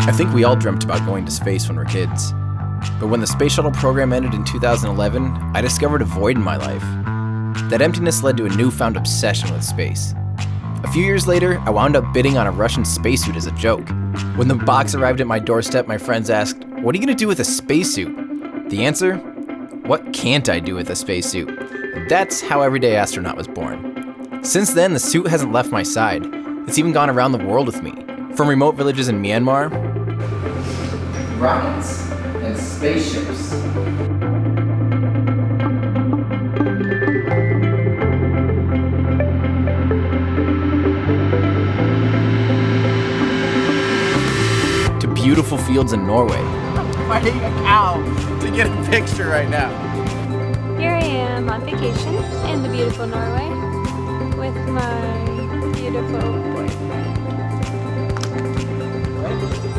I think we all dreamt about going to space when we were kids. But when the space shuttle program ended in 2011, I discovered a void in my life. That emptiness led to a newfound obsession with space. A few years later, I wound up bidding on a Russian spacesuit as a joke. When the box arrived at my doorstep, my friends asked, "What are you going to do with a spacesuit?" The answer? What can't I do with a spacesuit? That's how Everyday Astronaut was born. Since then, the suit hasn't left my side. It's even gone around the world with me. From remote villages in Myanmar, rockets and spaceships, to beautiful fields in Norway. I'm fighting a cow to get a picture right now. Here I am on vacation in the beautiful Norway with my beautiful boyfriend.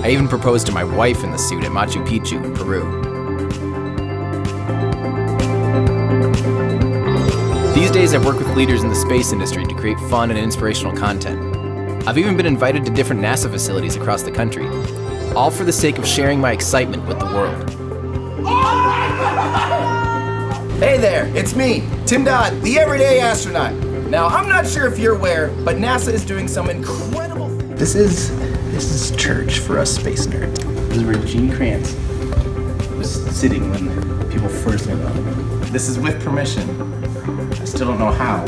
I even proposed to my wife in the suit at Machu Picchu in Peru. These days I work with leaders in the space industry to create fun and inspirational content. I've even been invited to different NASA facilities across the country, all for the sake of sharing my excitement with the world. Hey there, it's me, Tim Dodd, the Everyday Astronaut. Now, I'm not sure if you're aware, but NASA is doing some incredible things. This is church for us space nerds. This is where Gene Kranz was sitting when people first went on. This is with permission. I still don't know how.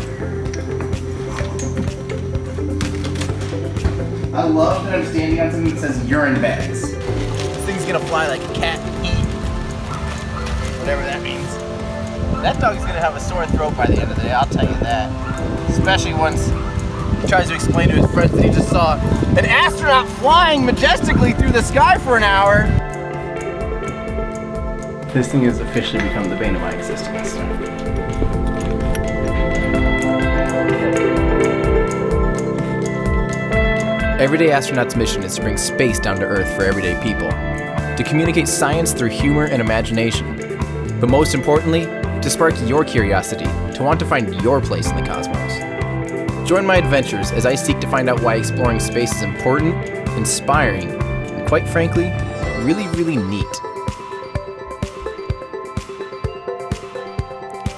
I love that I'm standing on something that says urine bags. This thing's gonna fly like a cat and eat. Whatever that means. That dog's gonna have a sore throat by the end of the day, I'll tell you that. Especially once he tries to explain to his friends that he just saw an astronaut flying majestically through the sky for an hour. This thing has officially become the bane of my existence. Everyday Astronaut's mission is to bring space down to Earth for everyday people, to communicate science through humor and imagination, but most importantly, to spark your curiosity, to want to find your place in the cosmos. Join my adventures as I seek to find out why exploring space is important, inspiring, and quite frankly, really, really neat.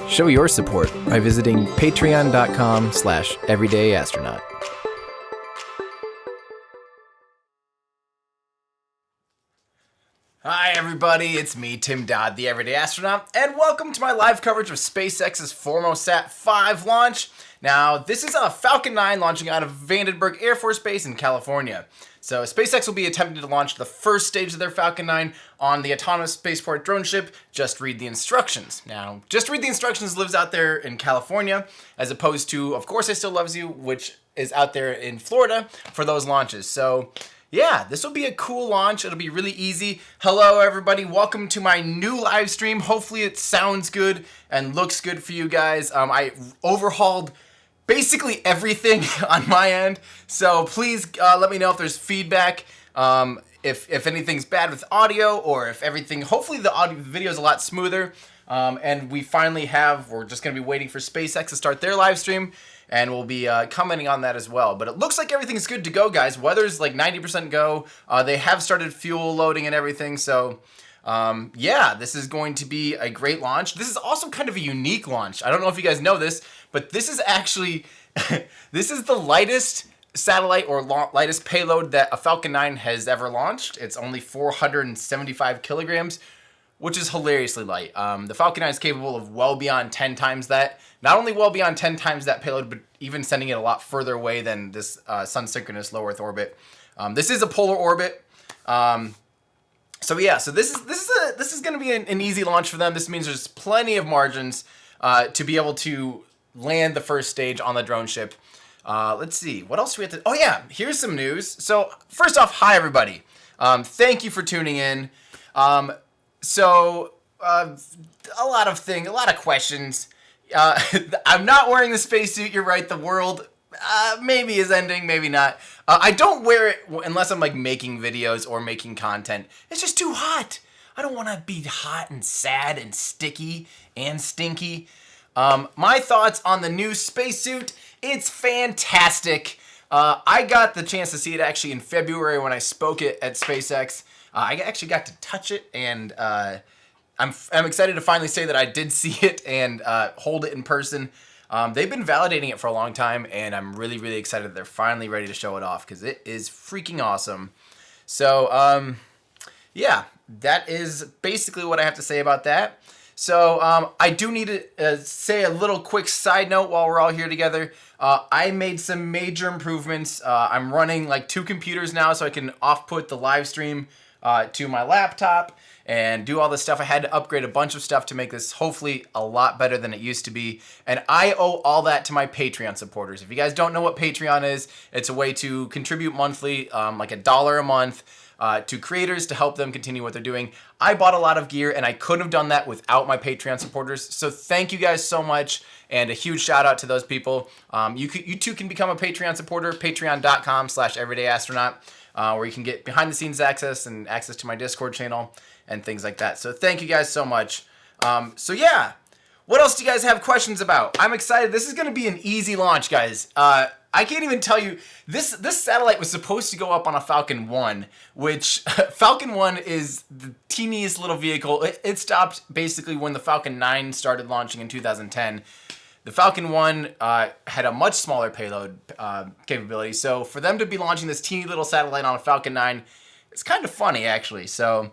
Show your support by visiting patreon.com/everydayastronaut. Hi everybody, it's me, Tim Dodd, the Everyday Astronaut, and welcome to my live coverage of SpaceX's Formosat-5 launch. Now, this is a Falcon 9 launching out of Vandenberg Air Force Base in California. So SpaceX will be attempting to launch the first stage of their Falcon 9 on the autonomous spaceport drone ship, Just Read the Instructions. Now, Just Read the Instructions lives out there in California, as opposed to, Of Course I Still Loves You, which is out there in Florida for those launches. So yeah, this will be a cool launch. It'll be really easy. Hello, everybody. Welcome to my new live stream. Hopefully it sounds good and looks good for you guys. I overhauled basically everything on my end. So please let me know if there's feedback, if anything's bad with audio, or if everything, hopefully the video is a lot smoother. And we're just going to be waiting for SpaceX to start their live stream. And we'll be commenting on that as well. But it looks like everything's good to go, guys. Weather's like 90% go. They have started fuel loading and everything. So, yeah, this is going to be a great launch. This is also kind of a unique launch. I don't know if you guys know this, but this is actually, this is the lightest satellite or lightest payload that a Falcon 9 has ever launched. It's only 475 kilograms, which is hilariously light. The Falcon 9 is capable of well beyond 10 times that. Not only well beyond 10 times that payload, but even sending it a lot further away than this sun-synchronous low Earth orbit. This is a polar orbit. So yeah, so this is going to be an easy launch for them. This means there's plenty of margins to be able to land the first stage on the drone ship. Let's see, what else do we have to... Oh yeah, here's some news. So first off, hi everybody. Thank you for tuning in. A lot of questions. I'm not wearing the spacesuit. You're right. The world maybe is ending, maybe not. I don't wear it unless I'm like making videos or making content. It's just too hot. I don't want to be hot and sad and sticky and stinky. My thoughts on the new spacesuit. It's fantastic. I got the chance to see it actually in February when I spoke it at SpaceX. I actually got to touch it, and I'm excited to finally say that I did see it and hold it in person. They've been validating it for a long time, and I'm really, really excited that they're finally ready to show it off because it is freaking awesome. So, yeah, that is basically what I have to say about that. So, I do need to say a little quick side note while we're all here together. I made some major improvements. I'm running like 2 computers now so I can off-put the live stream to my laptop and do all this stuff. I had to upgrade a bunch of stuff to make this hopefully a lot better than it used to be. And I owe all that to my Patreon supporters. If you guys don't know what Patreon is, it's a way to contribute monthly, like $1 a month, to creators to help them continue what they're doing. I bought a lot of gear and I couldn't have done that without my Patreon supporters. So thank you guys so much, and a huge shout out to those people. You too can become a Patreon supporter, patreon.com/everydayastronaut, where you can get behind the scenes access and access to my Discord channel and things like that. So thank you guys so much. So yeah, what else do you guys have questions about? I'm excited. This is going to be an easy launch, guys. I can't even tell you, this satellite was supposed to go up on a Falcon 1, which Falcon 1 is the teeniest little vehicle. It stopped basically when the Falcon 9 started launching in 2010. The Falcon 1 had a much smaller payload capability, so for them to be launching this teeny little satellite on a Falcon 9, it's kind of funny, actually. So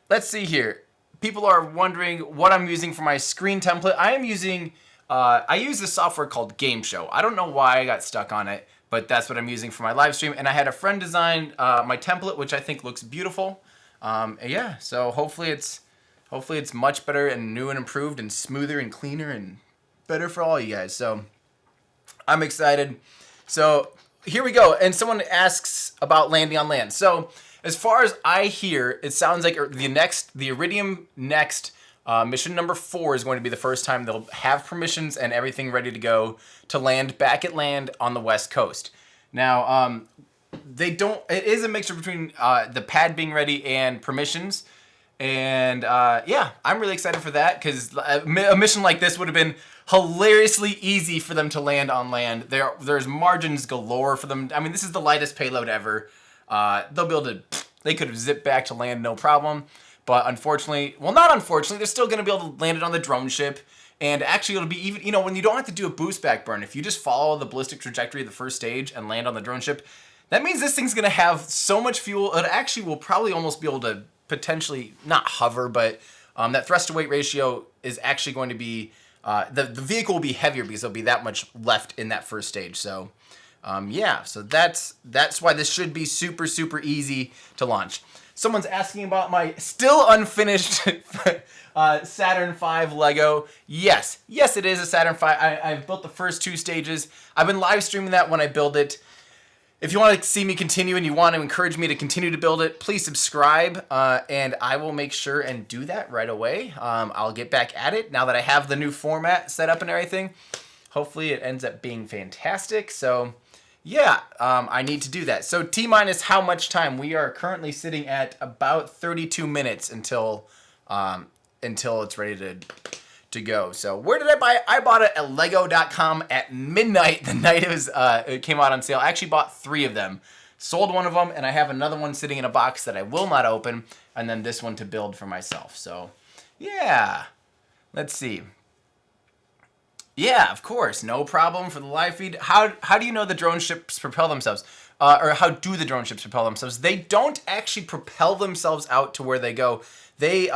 let's see here. People are wondering what I'm using for my screen template. I use this software called Game Show. I don't know why I got stuck on it, but that's what I'm using for my live stream. And I had a friend design my template, which I think looks beautiful. Yeah, so hopefully it's much better and new and improved and smoother and cleaner and better for all you guys. So I'm excited. So here we go. And someone asks about landing on land. So as far as I hear, it sounds like the Iridium Next mission number 4 is going to be the first time they'll have permissions and everything ready to go to land back at land on the West Coast. Now, it is a mixture between the pad being ready and permissions. And yeah, I'm really excited for that because a mission like this would have been hilariously easy for them to land on land. There's margins galore for them. I mean, this is the lightest payload ever. They could have zipped back to land no problem. But unfortunately, well, not unfortunately, they're still going to be able to land it on the drone ship. And actually, it'll be even, when you don't have to do a boost back burn, if you just follow the ballistic trajectory of the first stage and land on the drone ship, that means this thing's going to have so much fuel, it actually will probably almost be able to potentially, not hover, but that thrust to weight ratio is actually going to be, the vehicle will be heavier because there'll be that much left in that first stage. So, yeah, so that's why this should be super, super easy to launch. Someone's asking about my still unfinished Saturn V Lego. Yes, it is a Saturn V. I've built the first 2 stages. I've been live streaming that when I build it. If you want to see me continue and you want to encourage me to continue to build it, please subscribe, and I will make sure and do that right away. I'll get back at it now that I have the new format set up and everything. Hopefully it ends up being fantastic. So yeah, I need to do that. So T-minus how much time? We are currently sitting at about 32 minutes until it's ready to go. So where did I buy it? I bought it at lego.com at midnight the night it came out on sale. I actually bought 3 of them. Sold one of them, and I have another one sitting in a box that I will not open, and then this one to build for myself. So yeah, let's see. Yeah, of course, no problem for the live feed. How do you know the drone ships propel themselves? Or how do the drone ships propel themselves? They don't actually propel themselves out to where they go. They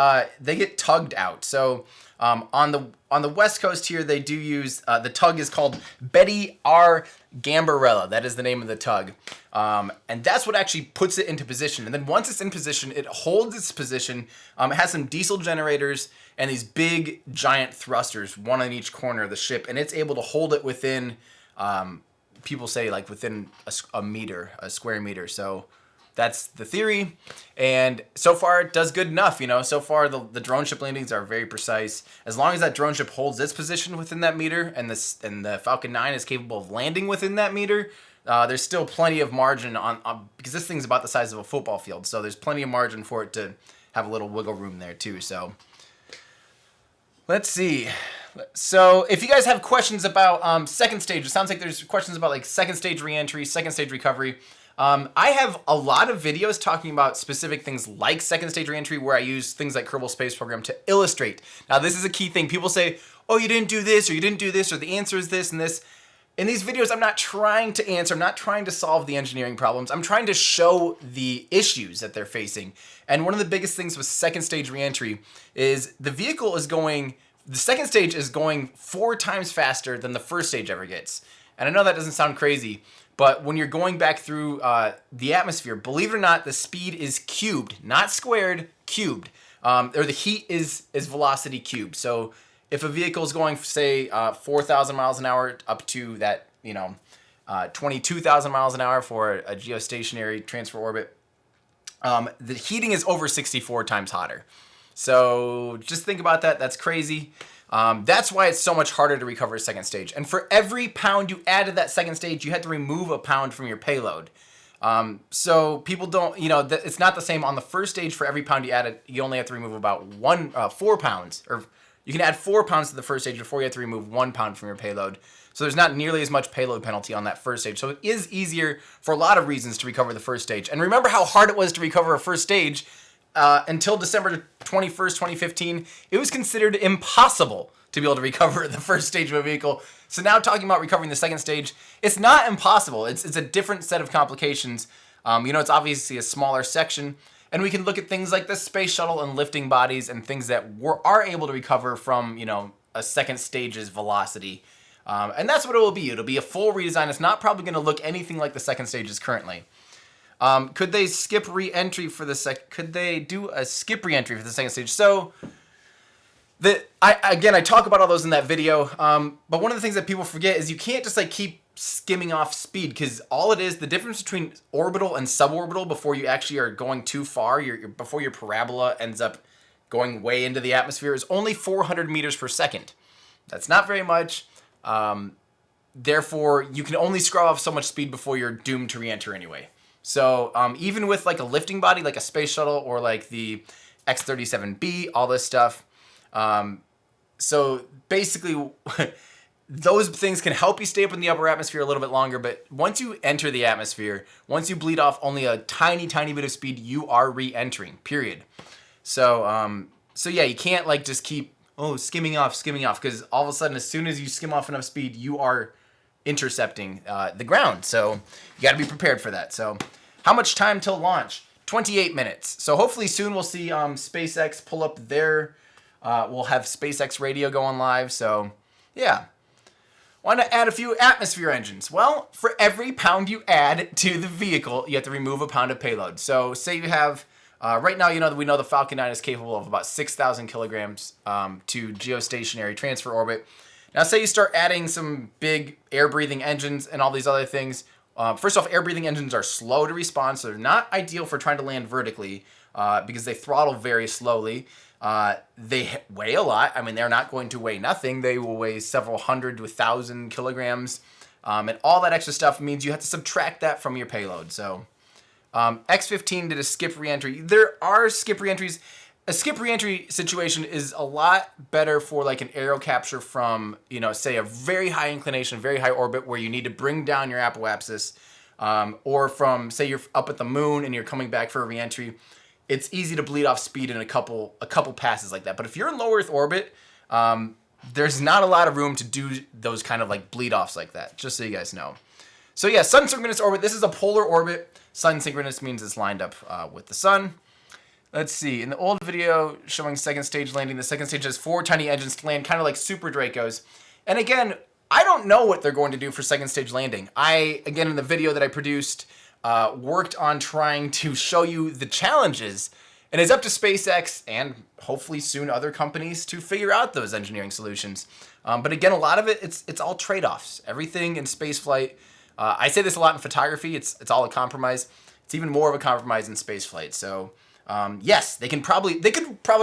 get tugged out. So on the West Coast here, they do use the tug is called Betty R. Gambarella. That is the name of the tug, and that's what actually puts it into position. And then once it's in position, it holds its position. It has some diesel generators and these big giant thrusters, one on each corner of the ship, and it's able to hold it within. People say like within a meter, a square meter. So that's the theory, and so far it does good enough. So far the drone ship landings are very precise. As long as that drone ship holds its position within that meter, and the Falcon 9 is capable of landing within that meter, there's still plenty of margin on because this thing's about the size of a football field. So there's plenty of margin for it to have a little wiggle room there too. So let's see. So if you guys have questions about second stage, it sounds like there's questions about like second stage reentry, second stage recovery. I have a lot of videos talking about specific things like second stage reentry where I use things like Kerbal Space Program to illustrate. Now this is a key thing. People say, oh, you didn't do this, or you didn't do this, or the answer is this and this. In these videos, I'm not trying to answer, I'm not trying to solve the engineering problems. I'm trying to show the issues that they're facing. And one of the biggest things with second stage reentry is the vehicle is going, the second stage is going 4 times faster than the first stage ever gets. And I know that doesn't sound crazy, but when you're going back through the atmosphere, believe it or not, the speed is cubed, not squared, cubed. Or the heat is velocity cubed. So if a vehicle is going, say, 4,000 miles an hour up to that, 22,000 miles an hour for a geostationary transfer orbit, the heating is over 64 times hotter. So just think about that. That's crazy. That's why it's so much harder to recover a second stage. And for every pound you add to that second stage, you have to remove a pound from your payload. So people don't, it's not the same on the first stage. For every pound you added, you only have to remove about 4 pounds, or you can add 4 pounds to the first stage before you have to remove 1 pound from your payload. So there's not nearly as much payload penalty on that first stage. So it is easier for a lot of reasons to recover the first stage. And remember how hard it was to recover a first stage until December 21st, 2015. It was considered impossible to be able to recover the first stage of a vehicle. So now talking about recovering the second stage, it's not impossible. It's a different set of complications. It's obviously a smaller section. And we can look at things like the space shuttle and lifting bodies and things that are able to recover from, a second stage's velocity. And that's what it will be. It'll be a full redesign. It's not probably going to look anything like the second stages currently. Could they skip re-entry for the Could they do a skip re-entry for the second stage? So, I talk about all those in that video. But one of the things that people forget is you can't just keep skimming off speed, because all it is, the difference between orbital and suborbital before you actually are going too far, before your parabola ends up going way into the atmosphere, is only 400 meters per second. That's not very much. Therefore, you can only scrub off so much speed before you're doomed to re-enter anyway. So even with a lifting body, like a space shuttle or like the X-37B, all this stuff. So basically, those things can help you stay up in the upper atmosphere a little bit longer, but once you enter the atmosphere, once you bleed off only a tiny, tiny bit of speed, you are re-entering, period. So, yeah, you can't just keep, skimming off, because all of a sudden, as soon as you skim off enough speed, you are intercepting the ground. So you got to be prepared for that. So how much time till launch? 28 minutes. So hopefully soon we'll see SpaceX pull up their, we'll have SpaceX radio going live. So yeah. Want to add a few atmosphere engines? Well, for every pound you add to the vehicle, you have to remove a pound of payload. So say you have, right now, we know the Falcon 9 is capable of about 6,000 kilograms to geostationary transfer orbit. Now say you start adding some big air-breathing engines and all these other things. First off, air-breathing engines are slow to respond, so they're not ideal for trying to land vertically because they throttle very slowly. They weigh a lot. I mean, they're not going to weigh nothing. They will weigh several hundred to 1,000 kilograms. And all that extra stuff means you have to subtract that from your payload. So X-15 did a skip reentry. There are skip reentries. A skip reentry situation is a lot better for an aero capture from, say a very high inclination, very high orbit where you need to bring down your apoapsis, or from, say you're up at the moon and you're coming back for a reentry. It's easy to bleed off speed in a couple passes like that. But if you're in low Earth orbit, there's not a lot of room to do those kind of bleed offs like that, just so you guys know. So yeah, sun synchronous orbit. This is a polar orbit. Sun synchronous means it's lined up with the sun. Let's see. In the old video showing second stage landing, the second stage has 4 tiny engines to land, kind of like Super Dracos. And again, I don't know what they're going to do for second stage landing. Again, in the video that I produced, worked on trying to show you the challenges. And it's up to SpaceX and hopefully soon other companies to figure out those engineering solutions. But again, a lot of it, it's all trade-offs. Everything in spaceflight, I say this a lot in photography, it's all a compromise. It's even more of a compromise in spaceflight. So yes, they could probably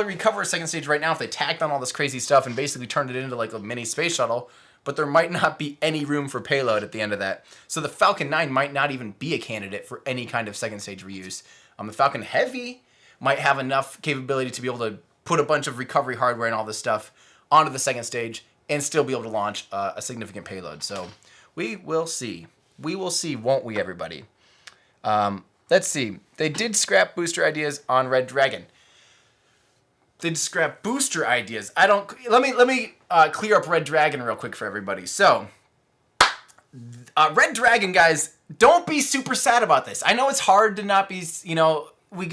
recover a second stage right now if they tacked on all this crazy stuff and basically turned it into a mini space shuttle, but there might not be any room for payload at the end of that. So the Falcon 9 might not even be a candidate for any kind of second stage reuse. The Falcon Heavy might have enough capability to be able to put a bunch of recovery hardware and all this stuff onto the second stage and still be able to launch a significant payload. So we will see. We will see, won't we, everybody? Let's see. They did scrap booster ideas on Red Dragon. They did scrap booster ideas. Let me clear up Red Dragon real quick for everybody. So, Red Dragon, guys, don't be super sad about this. I know it's hard to not be, we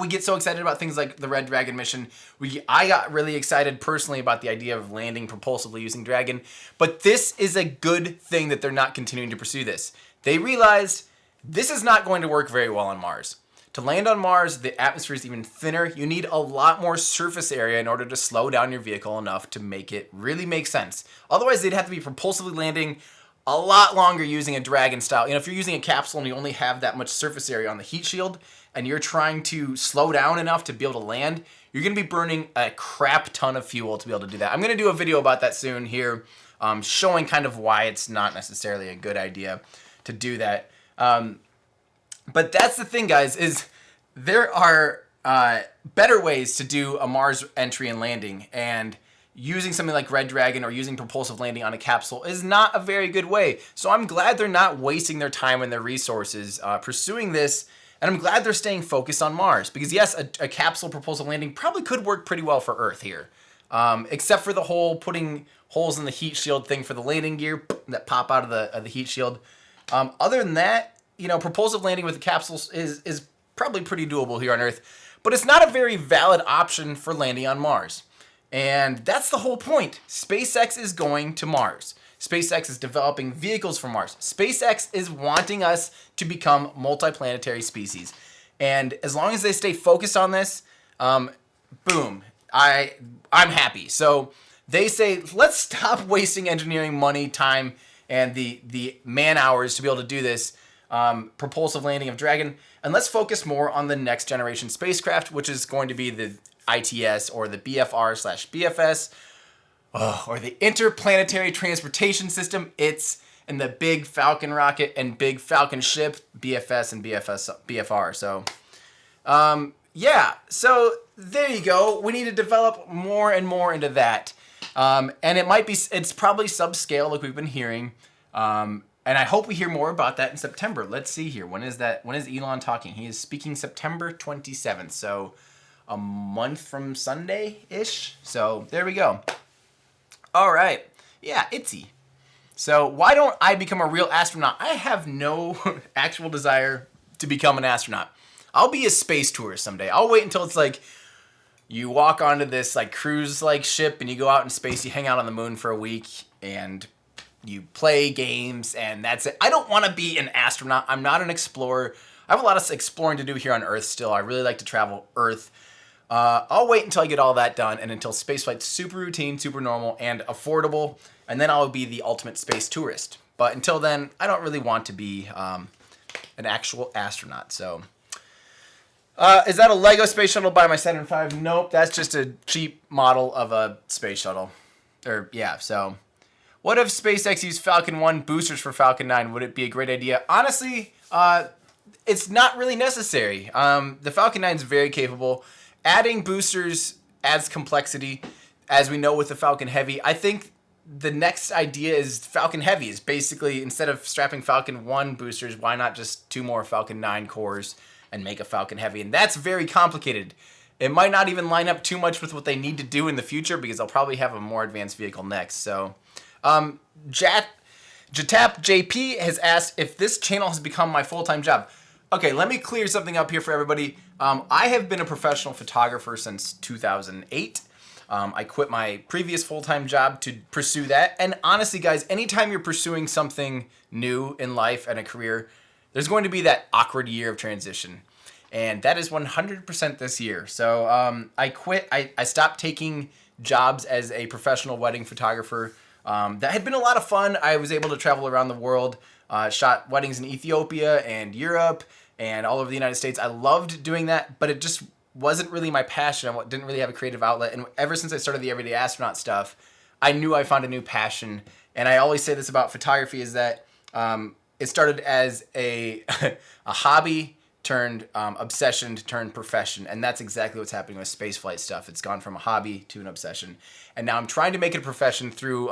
get so excited about things like the Red Dragon mission. I got really excited personally about the idea of landing propulsively using Dragon, but this is a good thing that they're not continuing to pursue this. They realized this is not going to work very well on Mars. To land on Mars, the atmosphere is even thinner. You need a lot more surface area in order to slow down your vehicle enough to make it really make sense. Otherwise, they'd have to be propulsively landing a lot longer using a Dragon style. If you're using a capsule and you only have that much surface area on the heat shield, and you're trying to slow down enough to be able to land, you're going to be burning a crap ton of fuel to be able to do that. I'm going to do a video about that soon here, showing kind of why it's not necessarily a good idea to do that. But that's the thing, guys, is there are better ways to do a Mars entry and landing, and using something like Red Dragon or using propulsive landing on a capsule is not a very good way. So I'm glad they're not wasting their time and their resources pursuing this, and I'm glad they're staying focused on Mars. Because yes, a capsule propulsive landing probably could work pretty well for Earth here. Except for the whole putting holes in the heat shield thing for the landing gear that pop out of the heat shield. Other than that, propulsive landing with the capsules is probably pretty doable here on Earth. But it's not a very valid option for landing on Mars. And that's the whole point. SpaceX is going to Mars. SpaceX is developing vehicles for Mars. SpaceX is wanting us to become multiplanetary species. And as long as they stay focused on this, boom, I'm happy. So they say, let's stop wasting engineering money, time, and the man hours to be able to do this propulsive landing of Dragon, and let's focus more on the next generation spacecraft, which is going to be the ITS or the BFR/BFS, or the Interplanetary Transportation System. It's in the big Falcon rocket and big Falcon ship, BFS and BFR. So, yeah. So there you go. We need to develop more and more into that. And it's probably subscale like we've been hearing. And I hope we hear more about that in September. Let's see here. When is that? When is Elon talking? He is speaking September 27th. So a month from Sunday-ish. So there we go. All right. Yeah, Itsy. So why don't I become a real astronaut? I have no actual desire to become an astronaut. I'll be a space tourist someday. I'll wait until it's like you walk onto this like cruise like ship and you go out in space, you hang out on the moon for a week and you play games and that's it. I don't want to be an astronaut. I'm not an explorer. I have a lot of exploring to do here on Earth still. I really like to travel Earth. I'll wait until I get all that done and until spaceflight's super routine, super normal, and affordable, and then I'll be the ultimate space tourist. But until then, I don't really want to be an actual astronaut. So, is that a Lego space shuttle by my Saturn V? Nope, that's just a cheap model of a space shuttle. So what if SpaceX used Falcon 1 boosters for Falcon 9? Would it be a great idea? Honestly, it's not really necessary. The Falcon 9 is very capable. Adding boosters adds complexity, as we know with the Falcon Heavy. I think the next idea is Falcon Heavy. Is basically, instead of strapping Falcon 1 boosters, why not just 2 more Falcon 9 cores and make a Falcon Heavy? And that's very complicated. It might not even line up too much with what they need to do in the future because they'll probably have a more advanced vehicle next. So, Jatap JP has asked if this channel has become my full-time job. Okay, let me clear something up here for everybody. I have been a professional photographer since 2008. I quit my previous full-time job to pursue that. And honestly, guys, anytime you're pursuing something new in life and a career, there's going to be that awkward year of transition. And that is 100% this year. So I quit. I stopped taking jobs as a professional wedding photographer. That had been a lot of fun. I was able to travel around the world, shot weddings in Ethiopia and Europe and all over the United States. I loved doing that, but it just wasn't really my passion. I didn't really have a creative outlet. And ever since I started the Everyday Astronaut stuff, I knew I found a new passion. And I always say this about photography is that it started as a hobby turned obsession turned profession, and that's exactly what's happening with spaceflight stuff. It's gone from a hobby to an obsession, and now I'm trying to make it a profession through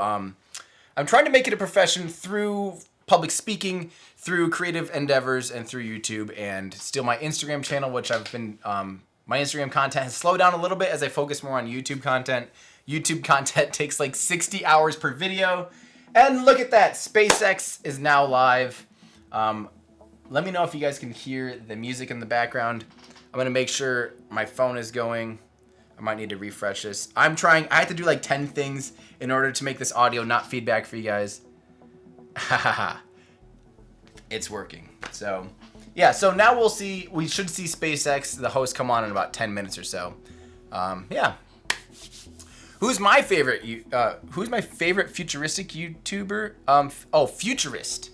public speaking, through creative endeavors, and through YouTube, and still my Instagram channel, which I've been my Instagram content has slowed down a little bit as I focus more on YouTube content. YouTube content takes like 60 hours per video, and look at that, SpaceX is now live. Let me know if you guys can hear the music in the background. I'm gonna make sure my phone is going. I might need to refresh this. I have to do like 10 things in order to make this audio not feedback for you guys. It's working. So, yeah, so now we should see SpaceX, the host, come on in about 10 minutes or so. Yeah. Who's my favorite futuristic YouTuber? Futurist.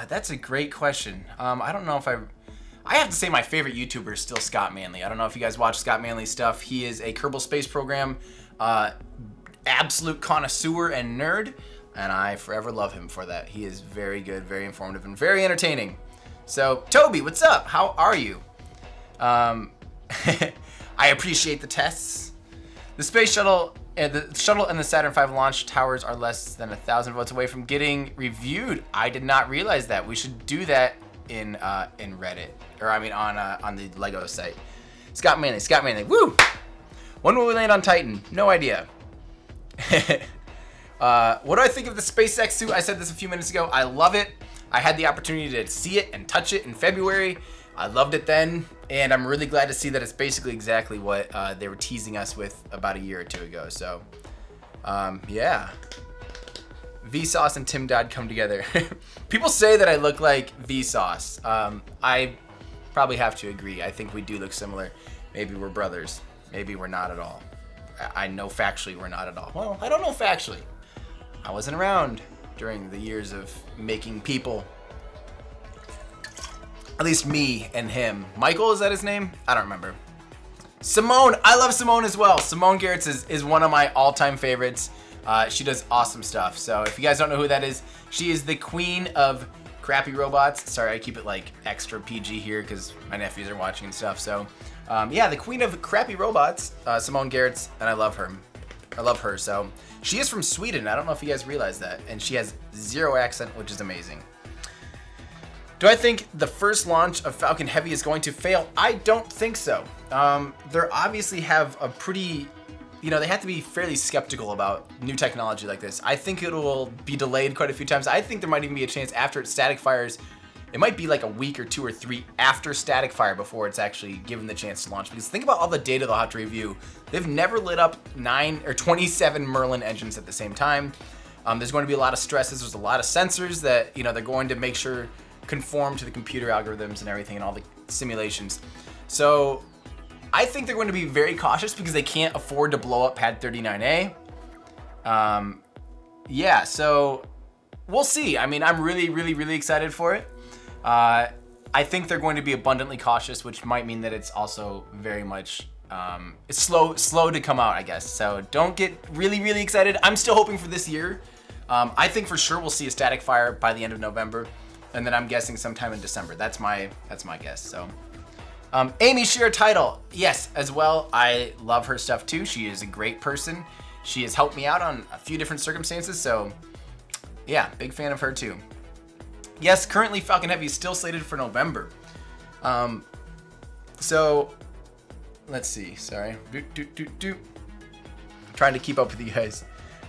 That's a great question. I don't know if I have to say my favorite YouTuber is still Scott Manley. I don't know if you guys watch Scott Manley's stuff. He is a Kerbal Space Program absolute connoisseur and nerd, and I forever love him for that. He is very good, very informative, and very entertaining. So, Toby, what's up? How are you? I appreciate the tests. The space shuttle and the Saturn V launch towers are less than 1,000 votes away from getting reviewed. I did not realize that. We should do that in Reddit, or I mean on the Lego site. Scott Manley, woo! When will we land on Titan? No idea. What do I think of the SpaceX suit? I said this a few minutes ago. I love it. I had the opportunity to see it and touch it in February. I loved it then, and I'm really glad to see that it's basically exactly what they were teasing us with about a year or two ago. So, yeah. Vsauce and Tim Dodd come together. People say that I look like Vsauce. I probably have to agree. I think we do look similar. Maybe we're brothers. Maybe we're not at all. I know factually we're not at all. Well, I don't know factually. I wasn't around during the years of making people. At least me and him. Michael, is that his name? I don't remember. Simone, I love Simone as well. Simone Gerritz is one of my all-time favorites. She does awesome stuff. So if you guys don't know who that is, she is the queen of crappy robots. Sorry, I keep it like extra PG here because my nephews are watching and stuff. So yeah, the queen of crappy robots, Simone Gerritz, and I love her. So she is from Sweden. I don't know if you guys realize that. And she has zero accent, which is amazing. Do I think the first launch of Falcon Heavy is going to fail? I don't think so. They obviously have a pretty, they have to be fairly skeptical about new technology like this. I think it will be delayed quite a few times. I think there might even be a chance after it static fires, it might be like a week or 2 or 3 after static fire before it's actually given the chance to launch. Because think about all the data they'll have to review. They've never lit up 9 or 27 Merlin engines at the same time. There's going to be a lot of stresses. There's a lot of sensors that, they're going to make sure conform to the computer algorithms and everything and all the simulations. So I think they're going to be very cautious because they can't afford to blow up Pad 39A. Yeah, so we'll see. I mean, I'm really, really, really excited for it. I think they're going to be abundantly cautious, which might mean that it's also very much it's slow to come out, I guess. So don't get really, really excited. I'm still hoping for this year. I think for sure we'll see a static fire by the end of November. And then I'm guessing sometime in December. That's my guess. So, Amy Shearer Title, yes, as well. I love her stuff too. She is a great person. She has helped me out on a few different circumstances. So, yeah, big fan of her too. Yes, currently Falcon Heavy is still slated for November. So, let's see. Sorry, trying to keep up with you guys.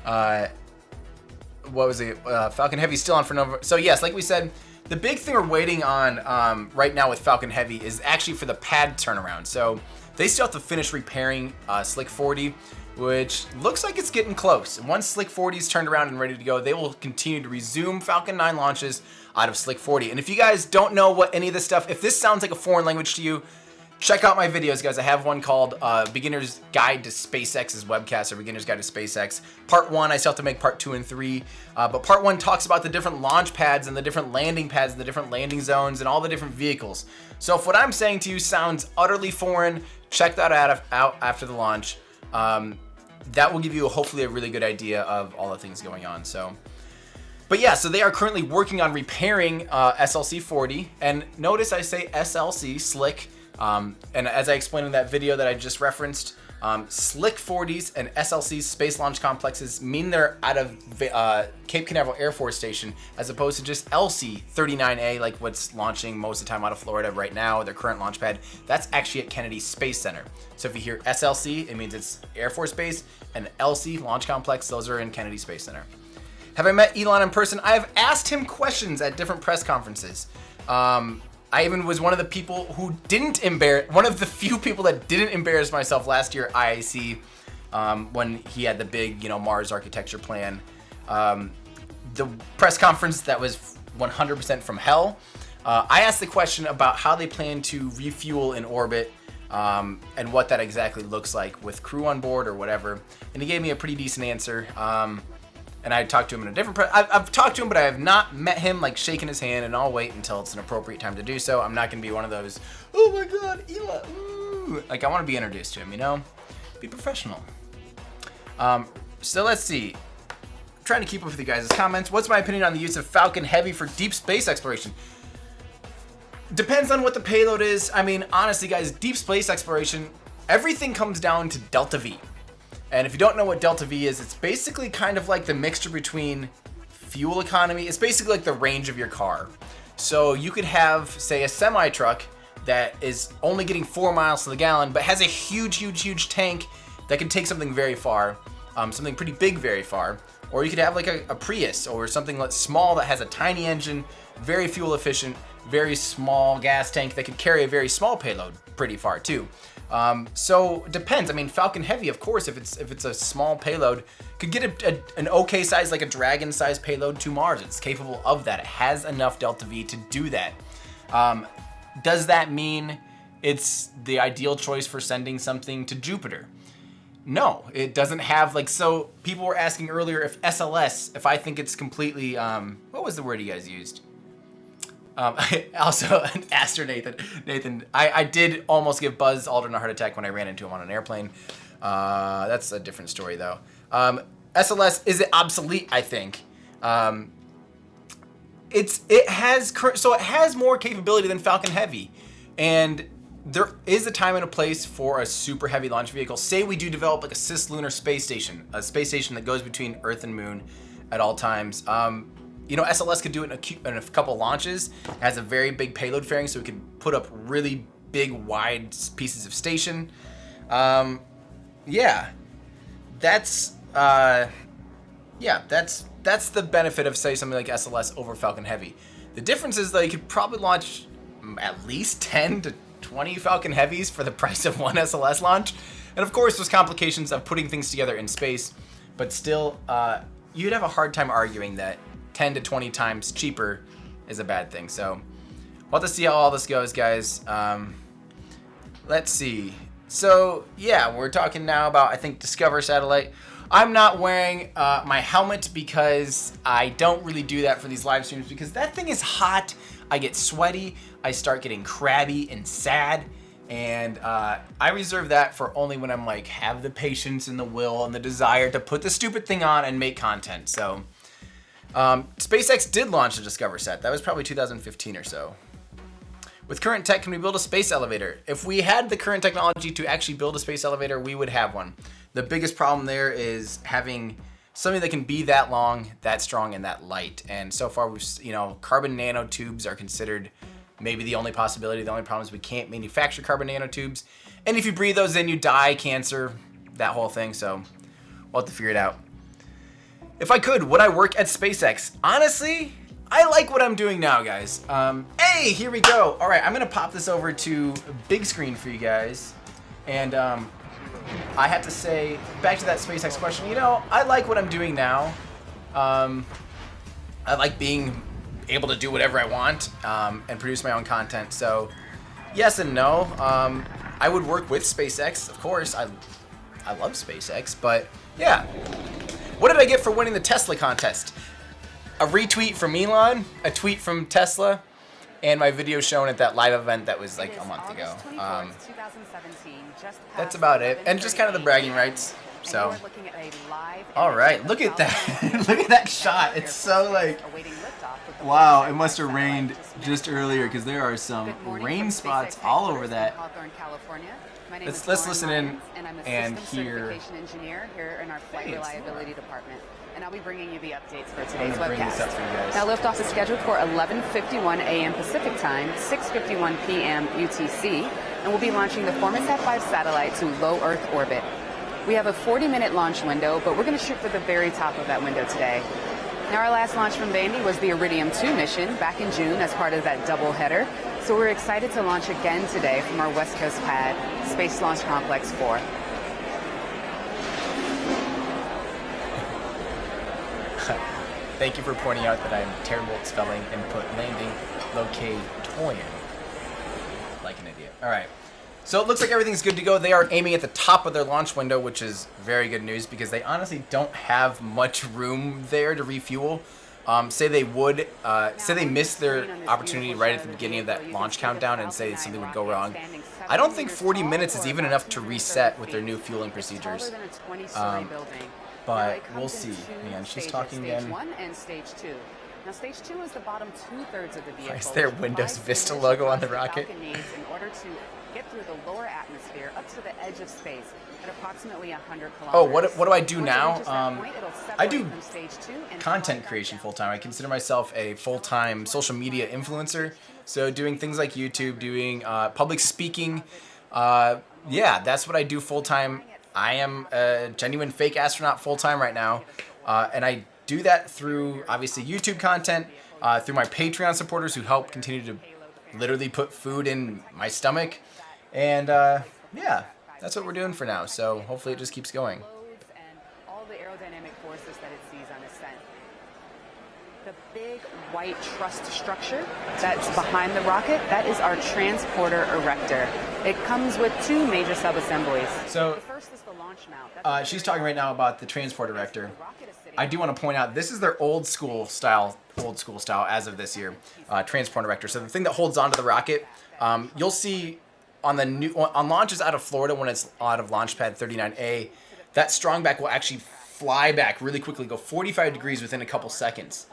What was it? Falcon Heavy still on for November. So yes, like we said, the big thing we're waiting on right now with Falcon Heavy is actually for the pad turnaround. So they still have to finish repairing Slick 40, which looks like it's getting close. Once Slick 40 is turned around and ready to go, they will continue to resume Falcon 9 launches out of Slick 40. And if you guys don't know what any of this stuff, if this sounds like a foreign language to you, check out my videos, guys. I have one called Beginner's Guide to SpaceX's webcast, or Beginner's Guide to SpaceX. Part 1, I still have to make part 2 and 3. But part 1 talks about the different launch pads and the different landing pads and the different landing zones and all the different vehicles. So if what I'm saying to you sounds utterly foreign, check that out after the launch. That will give you hopefully a really good idea of all the things going on. So But yeah, so they are currently working on repairing SLC-40, and notice I say SLC, slick, and as I explained in that video that I just referenced, slick 40s and SLC's space launch complexes mean they're out of Cape Canaveral Air Force Station, as opposed to just LC-39A, like what's launching most of the time out of Florida right now, their current launch pad. That's actually at Kennedy Space Center. So if you hear SLC, it means it's Air Force Base, and LC, Launch Complex, those are in Kennedy Space Center. Have I met Elon in person? I have asked him questions at different press conferences. I even was one of the people who didn't embarrass, one of the few people that didn't embarrass myself last year at IAC when he had the big, Mars architecture plan. The press conference that was 100% from hell. I asked the question about how they plan to refuel in orbit and what that exactly looks like with crew on board or whatever. And he gave me a pretty decent answer. And I talked to him in a different I've talked to him, but I have not met him, like shaking his hand, and I'll wait until it's an appropriate time to do so. I'm not going to be one of those, oh my god, Elon, ooh. Like, I want to be introduced to him, Be professional. So let's see. I'm trying to keep up with you guys' comments. What's my opinion on the use of Falcon Heavy for deep space exploration? Depends on what the payload is. I mean, honestly, guys, deep space exploration, everything comes down to delta V. And if you don't know what delta V is, it's basically kind of like the mixture between fuel economy. It's basically like the range of your car. So you could have, say, a semi-truck that is only getting 4 miles to the gallon, but has a huge tank that can take something very far, something pretty big very far. Or you could have like a Prius or something that's small that has a tiny engine, very fuel efficient, very small gas tank that could carry a very small payload pretty far too. So it depends. I mean, Falcon Heavy, of course, if it's a small payload, could get an okay size, like a Dragon size payload to Mars. It's capable of that. It has enough delta V to do that. Does that mean it's the ideal choice for sending something to Jupiter? No, it doesn't have, like, so people were asking earlier if SLS, if I think it's completely, what was the word you guys used? Also, Nathan, I did almost give Buzz Aldrin a heart attack when I ran into him on an airplane. That's a different story, though. SLS, is it obsolete, I think? It has more capability than Falcon Heavy. And there is a time and a place for a super heavy launch vehicle. Say we do develop like a cislunar space station, a space station that goes between Earth and Moon at all times. SLS could do it in a couple launches. It has a very big payload fairing, so we could put up really big, wide pieces of station. That's the benefit of, say, something like SLS over Falcon Heavy. The difference is, though, you could probably launch at least 10 to 20 Falcon Heavies for the price of one SLS launch. And of course, there's complications of putting things together in space, but still, you'd have a hard time arguing that 10 to 20 times cheaper is a bad thing. So we'll have to see how all this goes, guys. Let's see. So yeah, we're talking now about, I think, Discover satellite. I'm not wearing my helmet because I don't really do that for these live streams, because that thing is hot. I get sweaty. I start getting crabby and sad. And I reserve that for only when I'm like, have the patience and the will and the desire to put the stupid thing on and make content. So SpaceX did launch a Discover Sat. That was probably 2015 or so. With current tech, can we build a space elevator? If we had the current technology to actually build a space elevator, we would have one. The biggest problem there is having something that can be that long, that strong, and that light. And so far, carbon nanotubes are considered maybe the only possibility. The only problem is we can't manufacture carbon nanotubes. And if you breathe those in, you die, cancer, that whole thing. So we'll have to figure it out. If I could, would I work at SpaceX? Honestly, I like what I'm doing now, guys. Hey, here we go. All right, I'm gonna pop this over to big screen for you guys. And I have to say, back to that SpaceX question, I like what I'm doing now. I like being able to do whatever I want and produce my own content. So yes and no. I would work with SpaceX, of course. I love SpaceX, but yeah. What did I get for winning the Tesla contest? A retweet from Elon, a tweet from Tesla, and my video shown at that live event that was like a month ago. That's about it, and just kind of the bragging rights. So, all right, look at that. Look at that shot. It's so like, wow, it must have rained just earlier because there are some rain spots all over that. Let's listen in and hear. Engineer here in our flight Hey, reliability department, and I'll be bringing you the updates for today's I'm gonna bring this up webcast. for you guys. Now, liftoff is scheduled for 11:51 a.m. Pacific Time, 6:51 p.m. UTC, and we'll be launching the Formosat-5 satellite to low Earth orbit. We have a 40-minute launch window, but we're going to shoot for the very top of that window today. Now, our last launch from Vandy was the Iridium 2 mission back in June as part of that double header. So we're excited to launch again today from our West Coast pad, Space Launch Complex 4. Thank you for pointing out that I'm terrible at spelling input landing location. Like an idiot. All right. So it looks like everything's good to go. They are aiming at the top of their launch window, which is very good news because they honestly don't have much room there to refuel. Say they missed their opportunity right at the beginning of that launch countdown and say something would go wrong. I don't think 40 minutes is even enough to reset with their new fueling procedures. But we'll see. Man, she's talking again. Stage 1 and Stage 2. Now, Stage 2 is the bottom 2/3 of the vehicle. Why is there Windows Vista logo on the rocket? Falcon needs in order to get through the lower atmosphere up to the edge of space at approximately 100 kilometers. Oh, what do I do Once it now? reaches that point, it'll I separate do from Stage 2 and content fly creation back full time. I consider myself a full-time social media influencer. So doing things like YouTube, doing public speaking. Yeah, that's what I do full time. I am a genuine fake astronaut full time right now. And I do that through obviously YouTube content, through my Patreon supporters who help continue to literally put food in my stomach. And yeah, that's what we're doing for now. So hopefully it just keeps going. and all the aerodynamic forces that it sees on ascent. The big white truss structure that's behind the rocket, that is our transporter erector. It comes with two major sub-assemblies. So The first is the launch mount. she's talking right now about the transport erector. I do want to point out this is their old school style as of this year, transport erector. So the thing that holds onto the rocket, you'll see on the on launches out of Florida when it's out of launch pad 39A, that strong back will actually fly back really quickly, go 45 degrees within a couple seconds.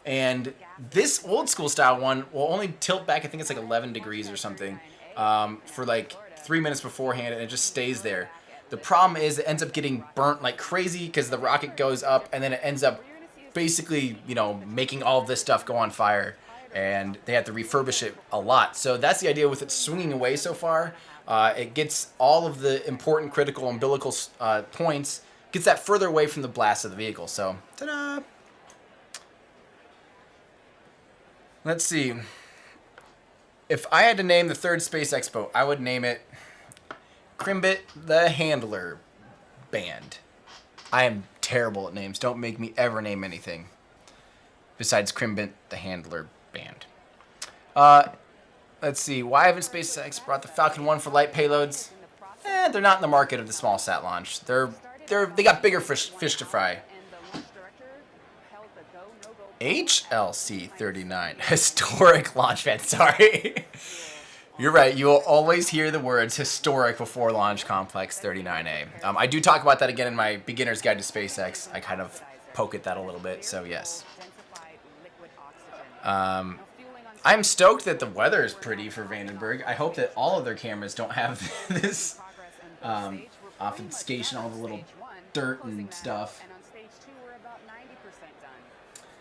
And this old school style one will only tilt back, I think it's like 11 degrees or something, for like 3 minutes beforehand, and it just stays there. The problem is it ends up getting burnt like crazy because the rocket goes up and then it ends up basically, making all of this stuff go on fire, and they have to refurbish it a lot. So that's the idea with it swinging away so far. It gets all of the important critical umbilical points, gets that further away from the blast of the vehicle. So, ta-da! Let's see. If I had to name the third SpaceX boat, I would name it Crimbit the Handler Band. I am terrible at names. Don't make me ever name anything besides Crimbit the Handler Band. Let's see. Why haven't SpaceX brought the Falcon 1 for light payloads? They're not in the market of the small sat launch. They got bigger fish to fry. HLC-39, historic launch pad. Sorry. You're right. You will always hear the words historic before Launch Complex 39A. I do talk about that again in my Beginner's Guide to SpaceX. I kind of poke at that a little bit, so yes. I'm stoked that the weather is pretty for Vandenberg. I hope that all of their cameras don't have this obfuscation, all the little dirt and stuff.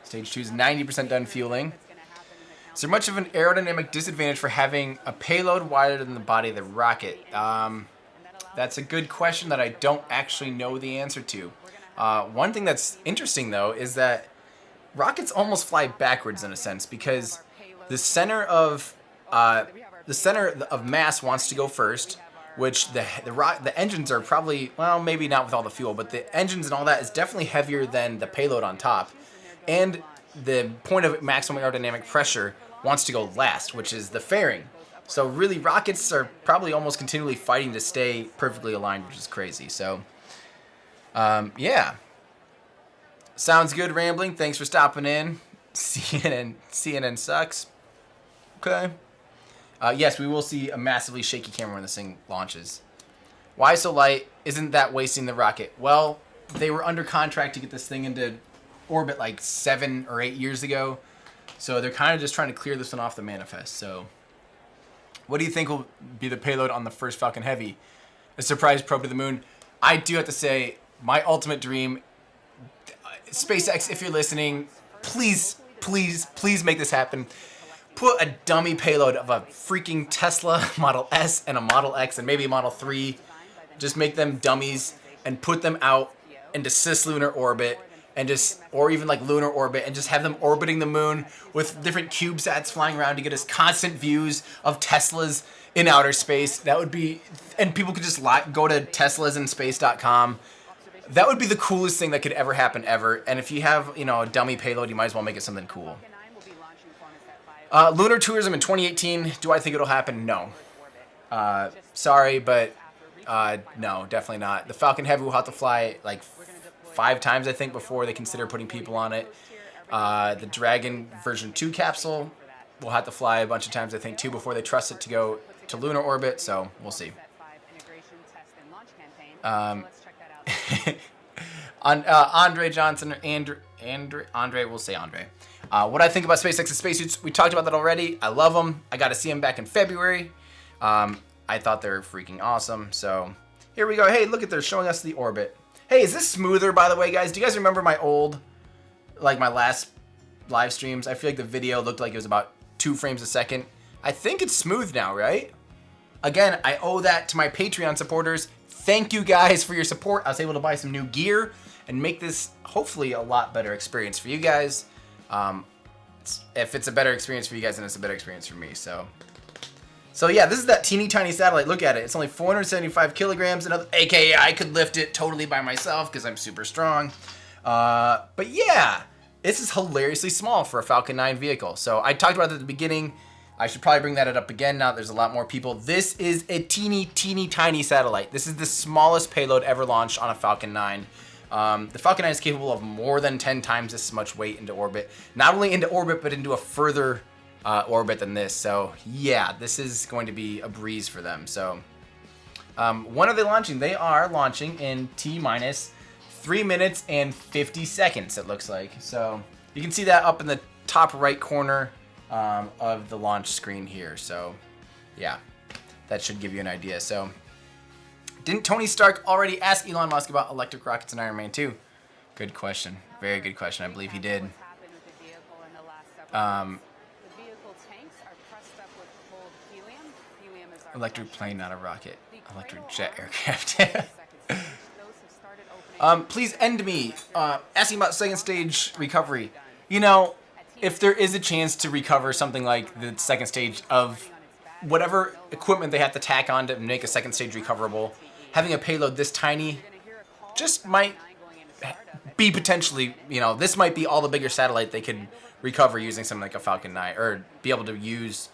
Stage 2 is 90% done fueling. Is there much of an aerodynamic disadvantage for having a payload wider than the body of the rocket? That's a good question that I don't actually know the answer to. One thing that's interesting, though, is that rockets almost fly backwards in a sense because the center of mass wants to go first, which the engines are probably, well, maybe not with all the fuel, but the engines and all that is definitely heavier than the payload on top. And the point of maximum aerodynamic pressure wants to go last, which is the fairing. So really, rockets are probably almost continually fighting to stay perfectly aligned, which is crazy. So, yeah. Sounds good, rambling. Thanks for stopping in. CNN sucks. Okay. Yes, we will see a massively shaky camera when this thing launches. Why so light? Isn't that wasting the rocket? Well, they were under contract to get this thing into orbit like 7 or 8 years ago. So they're kind of just trying to clear this one off the manifest. So what do you think will be the payload on the first Falcon Heavy? A surprise probe to the moon. I do have to say, my ultimate dream, SpaceX, if you're listening, please, please, please make this happen. Put a dummy payload of a freaking Tesla Model S and a Model X and maybe a Model 3. Just make them dummies and put them out into cislunar orbit and just, or even like lunar orbit, and just have them orbiting the moon with different CubeSats flying around to get us constant views of Teslas in outer space. That would be, and people could just go to teslasinspace.com. That would be the coolest thing that could ever happen ever. And if you have, you know, a dummy payload, you might as well make it something cool. Lunar tourism in 2018. Do I think it'll happen? No. Sorry, but no, definitely not. The Falcon Heavy will have to fly like 5 times, I think, before they consider putting people on it. The Dragon version 2 capsule will have to fly a bunch of times, I think, too, before they trust it to go to lunar orbit. So we'll see. Andre Johnson, Andre, we'll say Andre. What I think about SpaceX's spacesuits, we talked about that already. I love them. I got to see them back in February. I thought they were freaking awesome. So here we go. Hey, look at, they're showing us the orbit. Hey, is this smoother, by the way, guys? Do you guys remember my old, like my last live streams? I feel like the video looked like it was about 2 frames a second. I think it's smooth now, right? Again, I owe that to my Patreon supporters. Thank you guys for your support. I was able to buy some new gear and make this hopefully a lot better experience for you guys. If it's a better experience for you guys, then it's a better experience for me. So yeah, this is that teeny tiny satellite. Look at it. It's only 475 kilograms. AKA I could lift it totally by myself because I'm super strong. But yeah, this is hilariously small for a Falcon 9 vehicle. So I talked about it at the beginning. I should probably bring that up again now that there's a lot more people. This is a teeny tiny satellite. This is the smallest payload ever launched on a Falcon 9. The Falcon 9 is capable of more than 10 times this much weight into orbit. Not only into orbit, but into a further orbit than this. So yeah, this is going to be a breeze for them. So when are they launching? They are launching in T-minus 3 minutes and 50 seconds, it looks like. So you can see that up in the top right corner of the launch screen here. So yeah, that should give you an idea. So didn't Tony Stark already ask Elon Musk about electric rockets in Iron Man 2? Good question. Very good question. I believe he did. Electric plane, not a rocket. Electric jet aircraft. Please end me asking about second stage recovery. You know, if there is a chance to recover something like the second stage of whatever equipment they have to tack on to make a second stage recoverable, having a payload this tiny just might be potentially, you know, this might be all the bigger satellite they could recover using something like a Falcon 9, or be able to use.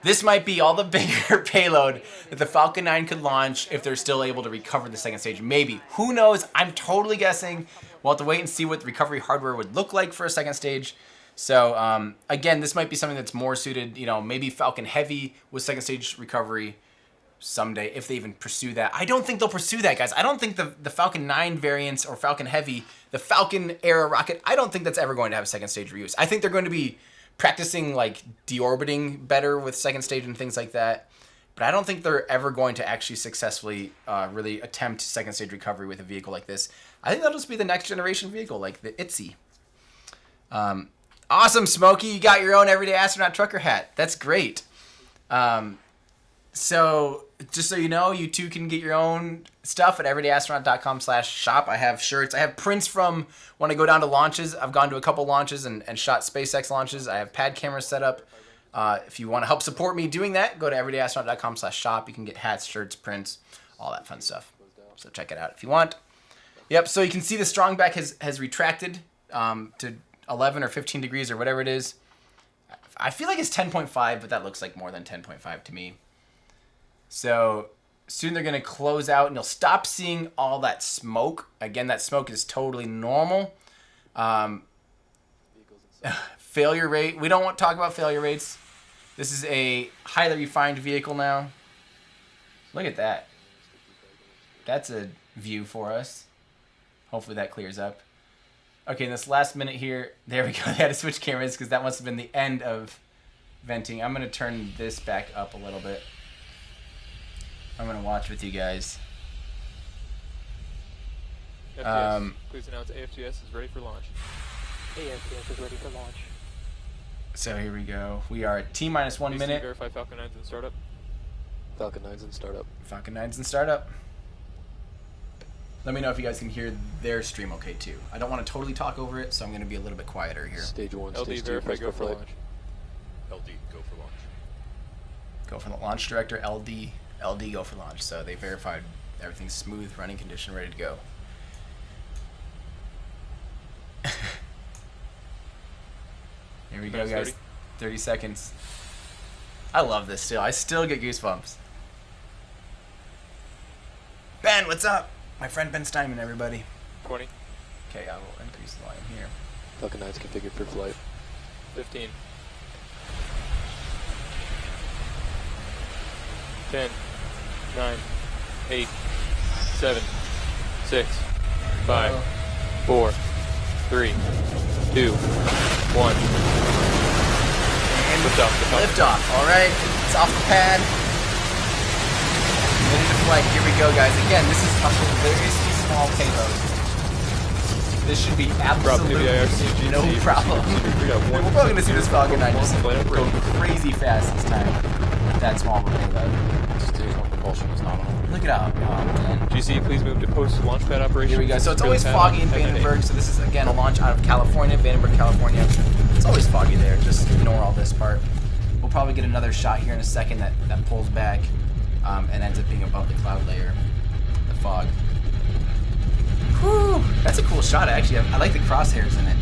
This might be all the bigger payload that the Falcon 9 could launch if they're still able to recover the second stage. Maybe. Who knows? I'm totally guessing. We'll have to wait and see what the recovery hardware would look like for a second stage. So, again, this might be something that's more suited, you know, maybe Falcon Heavy with second stage recovery someday, if they even pursue that. I don't think they'll pursue that, guys. I don't think the Falcon 9 variants or Falcon Heavy, the Falcon era rocket, I don't think that's ever going to have a second stage reuse. I think they're going to be practicing like deorbiting better with second stage and things like that. But I don't think they're ever going to actually successfully really attempt second stage recovery with a vehicle like this. I think that'll just be the next generation vehicle, like the ITZY. Awesome, Smokey. You got your own Everyday Astronaut trucker hat. That's great. So just so you know, you too can get your own stuff at everydayastronaut.com/shop. I have shirts. I have prints from when I go down to launches. I've gone to a couple launches and shot SpaceX launches. I have pad cameras set up. If you want to help support me doing that, go to everydayastronaut.com/shop. You can get hats, shirts, prints, all that fun stuff. So check it out if you want. Yep, so you can see the strong back has retracted to 11 or 15 degrees or whatever it is. I feel like it's 10.5, but that looks like more than 10.5 to me. So soon they're going to close out and you'll stop seeing all that smoke. Again, that smoke is totally normal. failure rate. We don't want to talk about failure rates. This is a highly refined vehicle now. Look at that. That's a view for us. Hopefully that clears up. Okay, in this last minute here, there we go. They had to switch cameras because that must have been the end of venting. I'm going to turn this back up a little bit. I'm going to watch with you guys. FTS, please announce AFTS is ready for launch. AFTS is ready for launch. So here we go. We are at T-minus 1 minute. Verify Falcon 9's in startup. Falcon 9's in startup. Falcon 9's in startup. Let me know if you guys can hear their stream okay too. I don't want to totally talk over it, so I'm going to be a little bit quieter here. Stage 1, LD stage 2, verify press go for flight. launch. LD, go for launch. Go for the launch director, LD, go for launch. So they verified everything's smooth, running condition, ready to go. Here we go, Minutes guys. 30 seconds. I love this still. I still get goosebumps. Ben, what's up? My friend Ben Steinman, everybody. 20, Okay, I will increase the volume here. Falcon 9's configured for flight. 15, 10, 9, 8, 7, 6, 5, 4, 3, 2, 1. And Lift off. liftoff. All right, it's off the pad. Ready to flight. Here we go, guys. Again, this is a hilariously small payload. This should be absolutely no problem. We're probably going to see this Falcon 9 just go crazy fast this time. That small of a payload. Stage 1 propulsion is nominal. Look it up. Oh, man. GC, please move to post-launchpad operation. Here we go. So it's always foggy in Vandenberg. So this is, again, a launch out of California, Vandenberg, California. It's always foggy there. Just ignore all this part. We'll probably get another shot here in a second that pulls back and ends up being above the cloud layer, the fog. Whew, that's a cool shot, actually. I like the crosshairs in it.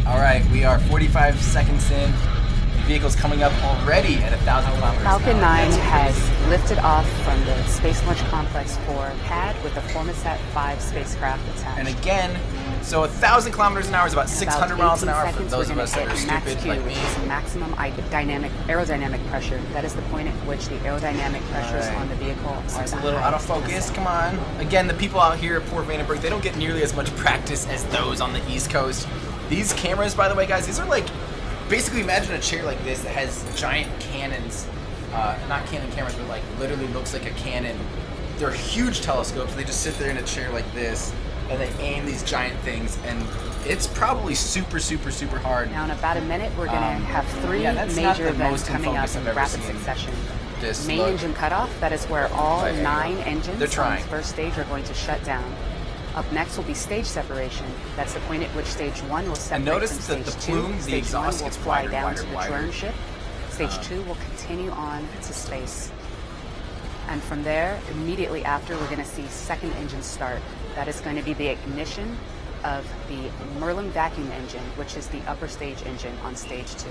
All right, we are 45 seconds in. The vehicle's coming up already at 1,000 kilometers an hour. Falcon 9 That's has crazy. lifted off from the Space Launch Complex for pad with the Formosat-5 spacecraft attached. And again, so 1,000 kilometers an hour is about 600 miles an hour for 18 those of seconds, us that are we're gonna hit stupid max like Q, me. which is maximum aerodynamic pressure. That is the point at which the aerodynamic pressures Alright. on the vehicle are It's the a little out of highest. focus. Come on. Again, the people out here at Port Vandenberg, they don't get nearly as much practice as those on the East Coast. These cameras, by the way, guys, these are like, basically imagine a chair like this that has giant cannons. Not Canon cameras, but like literally looks like a Canon. They're huge telescopes. They just sit there in a chair like this, and they aim these giant things, and it's probably super, super, super hard. Now in about a minute, we're going to have three yeah, that's not major the events most in coming up focus in I've ever rapid seen. succession. This Main look. engine cutoff, that is where all Right, there you go. 9 engines They're on trying. the first stage are going to shut down. Up next will be stage separation. That's the point at which stage 1 will separate notice from that stage the 2. plume, the Stage 1 exhaust will gets fly wider, down wider, to the wider. drone ship. Stage 2 will continue on to space. And from there, immediately after, we're going to see second engine start. That is going to be the ignition of the Merlin vacuum engine, which is the upper stage engine on stage 2.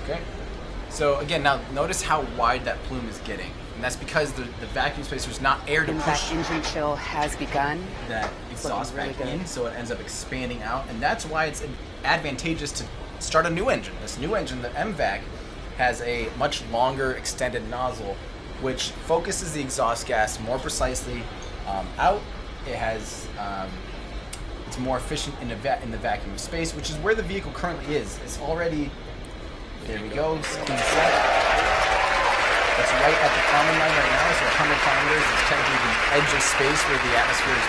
Okay. So again, now notice how wide that plume is getting. And that's because the vacuum space, there's not air to And push that engine chill has begun. that exhaust really back good. in, so it ends up expanding out. And that's why it's advantageous to start a new engine. This new engine, the MVAC, has a much longer extended nozzle, which focuses the exhaust gas more precisely out. It has, it's more efficient in the vacuum space, which is where the vehicle currently is. It's already, there we go, clean set. It's right at the common line right now, so 100 kilometers is technically the edge of space where the atmosphere is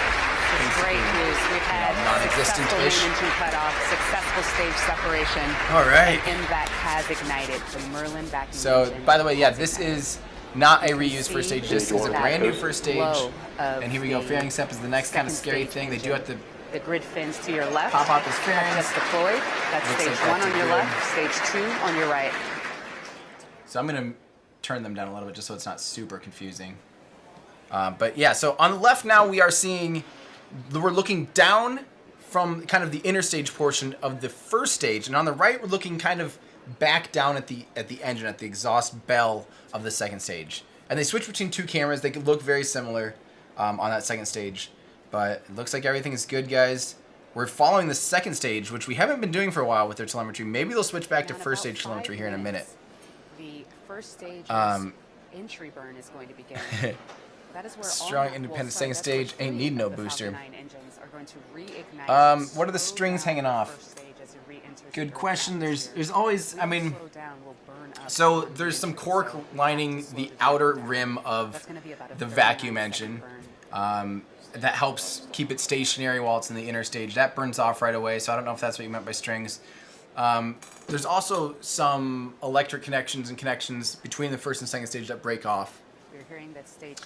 It's great news. We've had successful main non-existent-ish. engine cutoff, successful stage separation. All right. MVAC has ignited the Merlin vacuum So, engine. by the way, yeah, has this ignited. is not a reused first stage. This is a That brand new first stage. flow of And here we go. the Fairing step is the next kind of second scary stage thing. They do engine. have to The grid fins to your left. pop out this have fairings. just deployed. That's Looks stage like 1 that's on a your good- left, stage 2 on your right. So I'm going to turn them down a little bit just so it's not super confusing. But yeah, so on the left now we are seeing, we're looking down from kind of the interstage portion of the first stage, and on the right we're looking kind of back down at the engine, at the exhaust bell of the second stage. And they switch between two cameras. They could look very similar on that second stage. But it looks like everything is good, guys. We're following the second stage, which we haven't been doing for a while with their telemetry. Maybe they'll switch back to first stage telemetry here in a minute. The first stage entry burn is going to begin. That is where strong independent second stage ain't need no booster. Engines are going to reignite. What are the strings hanging off? Good question. There's always, I mean, so there's some cork lining the outer rim of the vacuum engine. That helps keep it stationary while it's in the inner stage. That burns off right away, so I don't know if that's what you meant by strings. There's also some electric connections and connections between the first and second stage that break off. You're hearing that stage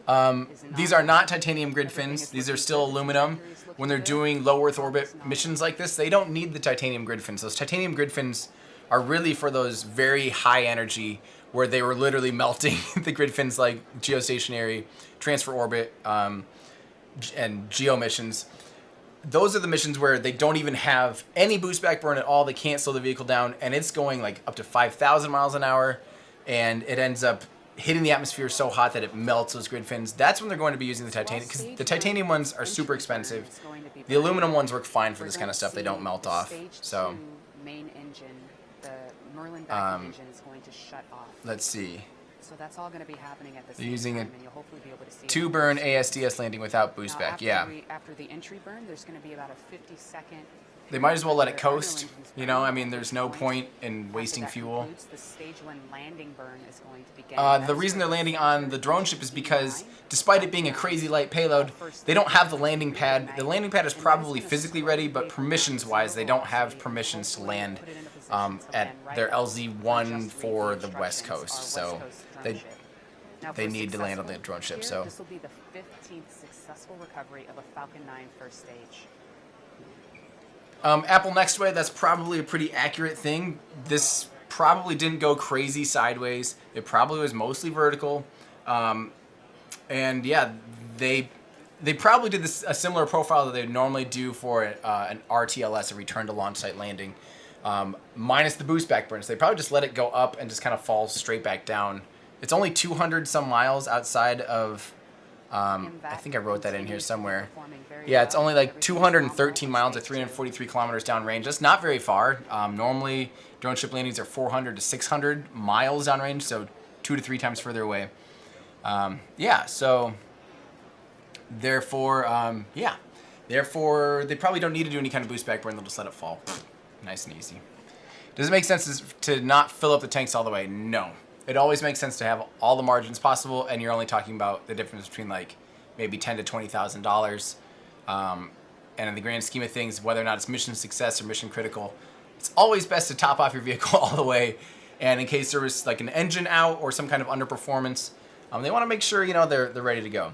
2 these are not titanium grid fins. These are still aluminum. When they're doing low Earth orbit missions like this, they don't need the titanium grid fins. Those titanium grid fins are really for those very high energy where they were literally melting the grid fins like geostationary, transfer orbit, and geo missions. Those are the missions where they don't even have any boost back burn at all. They can't slow the vehicle down, and it's going like up to 5,000 miles an hour, and it ends up hitting the atmosphere so hot that it melts those grid fins. That's when they're going to be using the titanium, because the titanium ones are super expensive. The aluminum ones work fine for this kind of stuff. They don't melt off. So main engine, the Merlin vacuum engine is going to shut off. Let's see. So that's all going to be happening at the They're same using time, a and you'll hopefully be able to see 2-burn ASDS landing without boost back. Yeah. After the entry burn, there's going to be about a 50-second. They might as well let it coast. You know, I mean, there's no point in wasting fuel. The stage 1 landing burn is going to begin. The reason they're landing on the drone ship is because, despite it being a crazy light payload, they don't have the landing pad. The landing pad is probably physically ready, but permissions-wise, they don't have permissions to land at their LZ-1 for the West Coast. So they need to land on the drone ship. So this will be the 15th successful recovery of a Falcon 9 first stage. Apple Next Way, that's probably a pretty accurate thing. This probably didn't go crazy sideways. It probably was mostly vertical. And yeah, they probably did a similar profile that they normally do for an RTLS, a return to launch site landing, minus the boost back burns. They probably just let it go up and just kind of fall straight back down. It's only 200 some miles outside of, I think I wrote that in here somewhere. Yeah, it's only like 213 miles or 343 kilometers downrange. That's not very far. Normally, drone ship landings are 400 to 600 miles downrange, so 2 to 3 times further away. Yeah, so therefore, therefore, they probably don't need to do any kind of boost back burn. They'll just let it fall. Nice and easy. Does it make sense to not fill up the tanks all the way? No. It always makes sense to have all the margins possible, and you're only talking about the difference between like maybe $10,000 to $20,000. And in the grand scheme of things, whether or not it's mission success or mission critical, it's always best to top off your vehicle all the way. And in case there was like an engine out or some kind of underperformance, they want to make sure they're ready to go.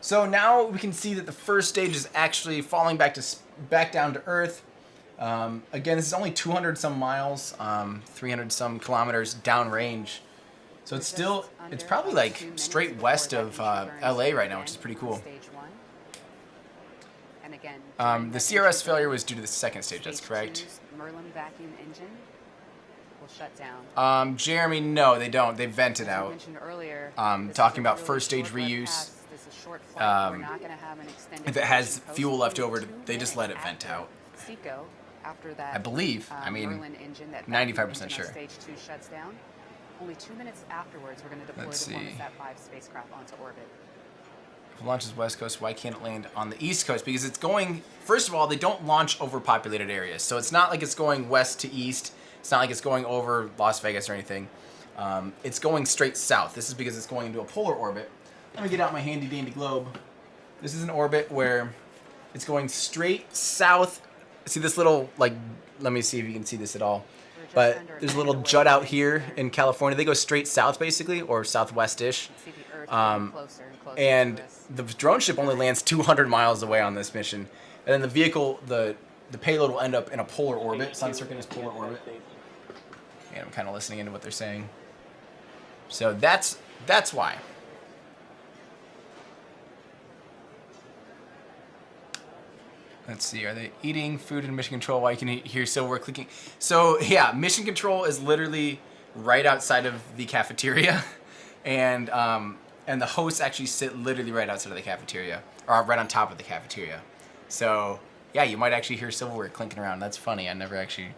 So now we can see that the first stage is actually falling back down to Earth. Again, this is only 200 some miles, 300 some kilometers downrange. So it's probably like straight west of LA right now, which is pretty cool. The CRS failure was due to the second stage, that's correct. Merlin vacuum engine will shut down. Jeremy, no, they don't. They vent it out. Talking about first stage reuse. If it has fuel left over, they just let it vent out. I believe. I mean, 95% sure. Stage 2 shuts down. Only 2 minutes afterwards, we're going to deploy the Formosat-5 spacecraft onto orbit. If it launches West Coast, why can't it land on the East Coast? Because it's going, first of all, they don't launch over populated areas. So it's not like it's going west to east. It's not like it's going over Las Vegas or anything. It's going straight south. This is because it's going into a polar orbit. Let me get out my handy dandy globe. This is an orbit where it's going straight south. See this little, like, let me see if you can see this at all. But there's a little jut out here in California. They go straight south, basically, or southwest-ish. And the drone ship only lands 200 miles away on this mission. And then the vehicle, the payload will end up in a polar orbit, sun-circumference polar orbit. And I'm kind of listening into what they're saying. So that's why. Let's see, are they eating food in mission control while you can hear silver clicking? So yeah, mission control is literally right outside of the cafeteria. And and the hosts actually sit literally right outside of the cafeteria, or right on top of the cafeteria. So yeah, you might actually hear silverware clinking around. That's funny. I never actually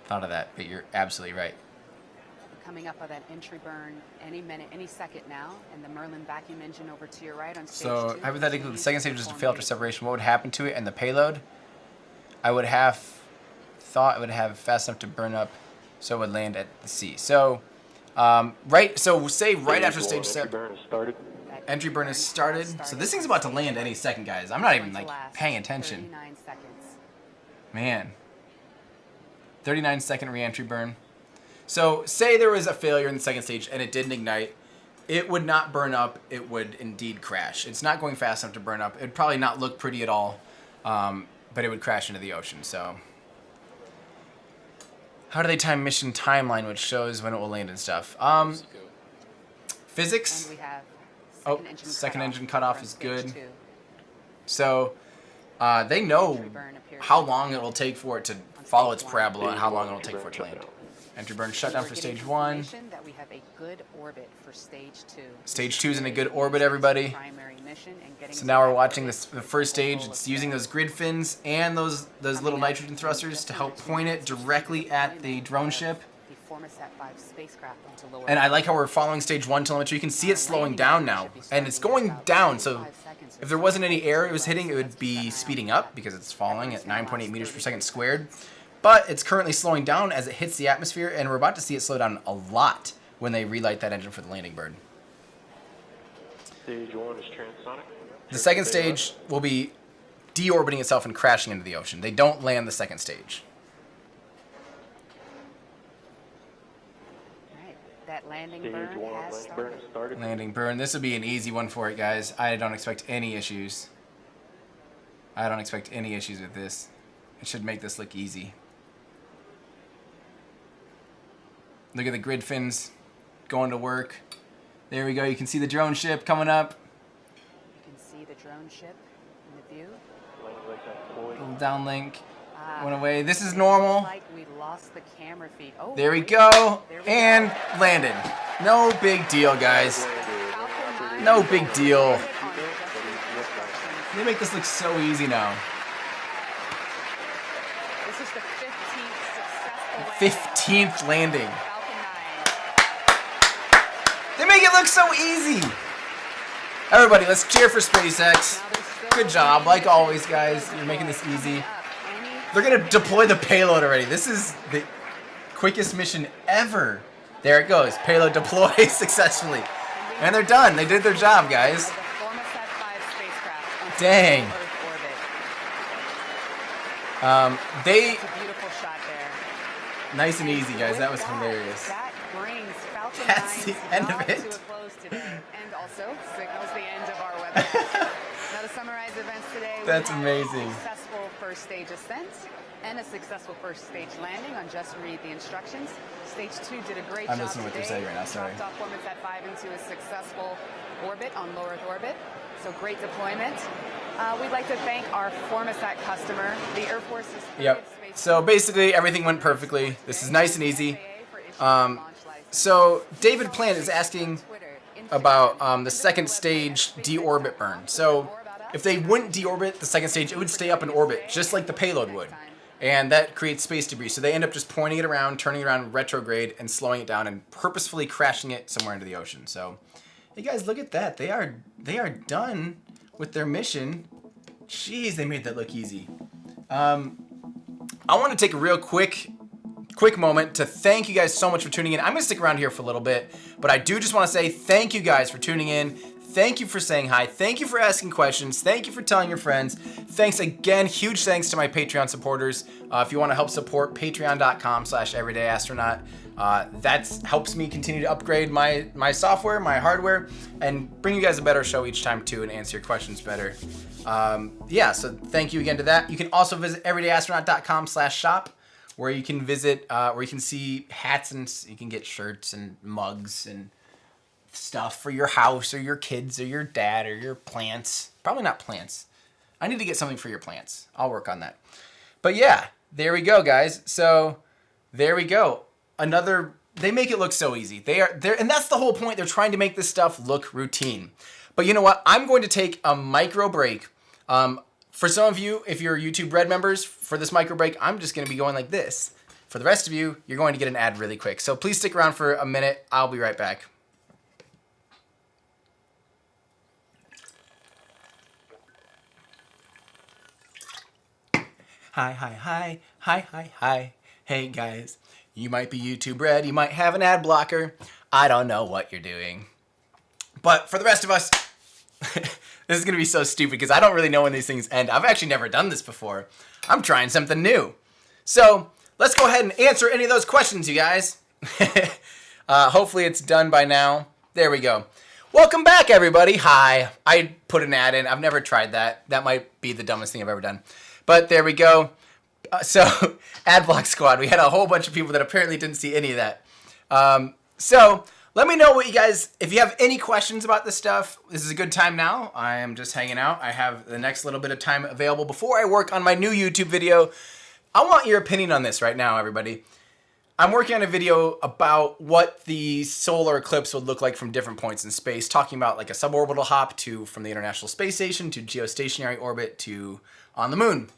thought of that, but you're absolutely right. Coming up on that entry burn any minute, any second now, and the Merlin vacuum engine over to your right on stage So 2. hypothetically, the second stage was to fail after separation. What would happen to it and the payload? I would have thought it would have fast enough to burn up, so it would land at the sea. So, right. So say right after stage 7. Entry burn has started. So this thing's about to land any second, guys. I'm not even like paying attention. 39 seconds. Man. 39-second re-entry burn. So say there was a failure in the second stage and it didn't ignite. It would not burn up. It would indeed crash. It's not going fast enough to burn up. It'd probably not look pretty at all, but it would crash into the ocean. So how do they time mission timeline, which shows when it will land and stuff? Physics. And we have Second engine cutoff is good. 2. So they know how long it will take for it to follow its parabola and how long it will take for it to land. Entry burn shutdown for stage 1. That we have a good orbit for stage 2. Stage 2 is in a good orbit, everybody. Primary mission and getting So now we're watching the first stage. It's using those grid fins and those little nitrogen thrusters to help point it directly at the drone ship. the Formosat-5 spacecraft onto lower. And I like how we're following stage 1 telemetry. You can see it slowing down now. And it's going down, so if there wasn't any air it was hitting, it would be speeding up because it's falling at 9.8 meters per second squared. But it's currently slowing down as it hits the atmosphere, and we're about to see it slow down a lot when they relight that engine for the landing bird. Stage 1 is transonic. The second stage will be deorbiting itself and crashing into the ocean. They don't land the second stage. Right. That landing Stage burn 1 has landing burn started. started. Landing burn. This would be an easy one for it, guys. I don't expect any issues. I don't expect any issues with this. It should make this look easy. Look at the grid fins going to work. There we go. You can see the drone ship coming up. You can see the drone ship in the view. Landing like that point. Little downlink went away. This is normal. Like we lost the camera feed. Oh, There we wait. go. There we And go. landed. No big deal, guys. Falcon 9 No big deal. landed on just They make this look so easy now. This is the 15th successful 15th landing. Falcon 9. They make it look so easy. Everybody, let's cheer for SpaceX. Now there's still Good job. Like always, guys. You're making this easy. up. Any They're going to deploy the payload already. This is the quickest mission ever. There it goes. Payload deployed successfully. And they're done. They did their job, guys. of the Formosat-5 spacecraft onto Dang. Earth orbit. They It's a beautiful shot there. nice and easy, guys. With That was that, hilarious. That brings Falcon That's the 9's end of job it. to a close today, and also signals the end of our webinar. Now to summarize events today, we That's had amazing. a successful first stage ascent and a successful first stage landing on Just Read the Instructions. Stage 2 did a great I'm job listening to what they're today. saying right now, sorry. Dropped off Formosat-5 into a successful orbit on low Earth orbit. So great deployment. We'd like to thank our Formosat customer, the Air Force's Yep. So basically, everything went perfectly. This is nice and easy. So David Plant is asking about the second stage deorbit burn. So if they wouldn't deorbit the second stage, it would stay up in orbit, just like the payload would. And that creates space debris. So they end up just pointing it around, turning it around retrograde, and slowing it down and purposefully crashing it somewhere into the ocean. So, hey guys, look at that. They are done with their mission. Jeez, they made that look easy. I want to take a real quick moment to thank you guys so much for tuning in. I'm going to stick around here for a little bit, but I do just want to say thank you guys for tuning in. Thank you for saying hi. Thank you for asking questions. Thank you for telling your friends. Thanks again. Huge thanks to my Patreon supporters. If you want to help support, patreon.com/everydayastronaut. That helps me continue to upgrade my software, my hardware, and bring you guys a better show each time too and answer your questions better. Yeah, so thank you again to that. You can also visit everydayastronaut.com/shop where you can visit, where you can see hats and you can get shirts and mugs and stuff for your house or your kids or your dad or your plants. Probably not plants. I need to get something for your plants. I'll work on that. But yeah, there we go, guys. So there we go. Another they make it look so easy. And that's the whole point. They're trying to make this stuff look routine. But you know what? I'm going to take a micro break. For some of you, if you're YouTube Red members, for this micro break, I'm just going to be going like this. For the rest of you, you're going to get an ad really quick. So please stick around for a minute. I'll be right back. Hi. Hey guys, you might be YouTube Red, you might have an ad blocker. I don't know what you're doing. But for the rest of us, this is going to be so stupid because I don't really know when these things end. I've actually never done this before. I'm trying something new. So let's go ahead and answer any of those questions, you guys. Hopefully it's done by now. There we go. Welcome back, everybody. Hi. I put an ad in. I've never tried that. That might be the dumbest thing I've ever done. But there we go. So, Adblock Squad. We had a whole bunch of people that apparently didn't see any of that. So, let me know what you guys, if you have any questions about this stuff, this is a good time now. I am just hanging out. I have the next little bit of time available before I work on my new YouTube video. I want your opinion on this right now, everybody. I'm working on a video about what the solar eclipse would look like from different points in space, talking about like a suborbital hop from the International Space Station to geostationary orbit to on the moon.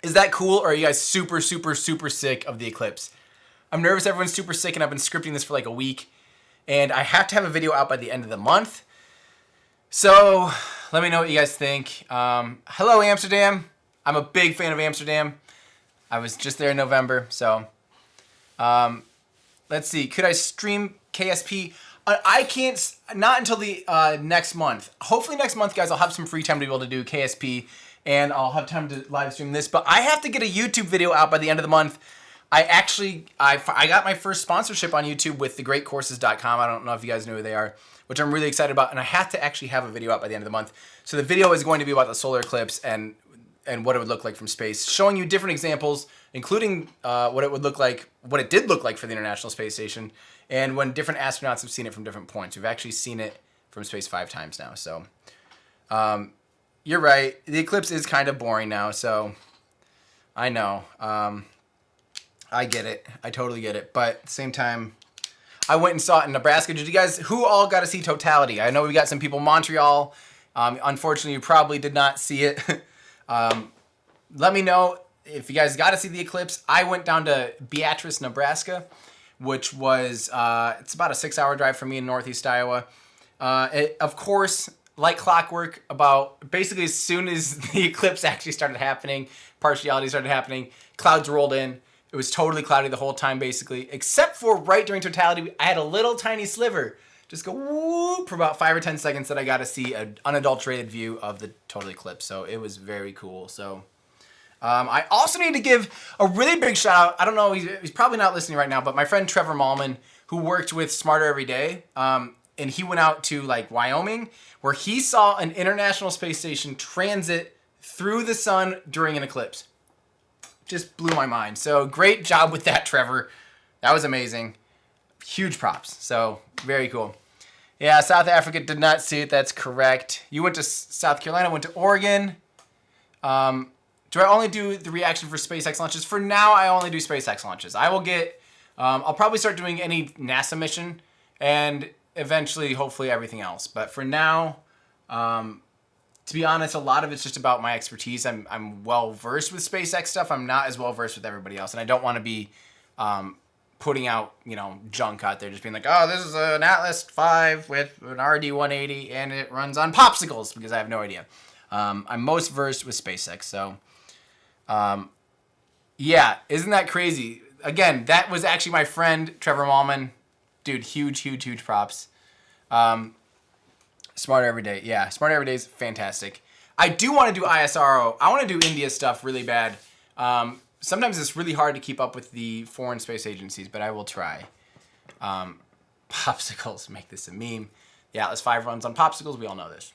Is that cool, or are you guys super sick of the eclipse? I'm nervous everyone's super sick, and I've been scripting this for like a week, and I have to have a video out by the end of the month. So let me know what you guys think. Hello, Amsterdam. I'm a big fan of Amsterdam. I was just there in November, so let's see. Could I stream KSP? I can't, not until the next month. Hopefully next month, guys, I'll have some free time to be able to do KSP, and I'll have time to live stream this. But I have to get a YouTube video out by the end of the month. I got my first sponsorship on YouTube with thegreatcourses.com. I don't know if you guys know who they are, which I'm really excited about. And I have to actually have a video out by the end of the month. So the video is going to be about the solar eclipse and what it would look like from space, showing you different examples, including what it would look like, what it did look like for the International Space Station, and when different astronauts have seen it from different points. We've actually seen it from space 5 times now. So you're right. The eclipse is kind of boring now. So I know. I get it. I totally get it. But at the same time, I went and saw it in Nebraska. Did you guys, who all got to see totality? I know we got some people in Montreal. Unfortunately, you probably did not see it. Let me know if you guys got to see the eclipse. I went down to Beatrice, Nebraska, which was, it's about a 6-hour drive from me in Northeast Iowa. Of course, like clockwork, about basically as soon as the eclipse actually started happening, partiality started happening, clouds rolled in. It was totally cloudy the whole time, basically, except for right during totality. I had a little tiny sliver just go whoop for about 5 or 10 seconds that I got to see an unadulterated view of the total eclipse. So it was very cool. So I also need to give a really big shout out. I don't know, he's probably not listening right now, but my friend Trevor Mallman, who worked with Smarter Every Day, and he went out to like Wyoming, where he saw an International Space Station transit through the sun during an eclipse. Just blew my mind. So great job with that, Trevor. That was amazing. Huge props. So very cool. Yeah, South Africa did not see it. That's correct. You went to South Carolina, went to Oregon. Do I only do the reaction for SpaceX launches? For now, I only do SpaceX launches. I will get, I'll probably start doing any NASA mission and eventually, hopefully, everything else. But for now, to be honest, a lot of it's just about my expertise. I'm well-versed with SpaceX stuff. I'm not as well-versed with everybody else. And I don't want to be putting out, junk out there, just being like, oh, this is an Atlas V with an RD-180, and it runs on popsicles, because I have no idea. I'm most versed with SpaceX, so yeah, isn't that crazy? Again, that was actually my friend, Trevor Mallman. Dude, huge props. Smarter Every Day. Yeah, Smarter Every Day is fantastic. I do want to do ISRO. I want to do India stuff really bad. Sometimes it's really hard to keep up with the foreign space agencies, but I will try. Popsicles, make this a meme. The Atlas V runs on popsicles. We all know this.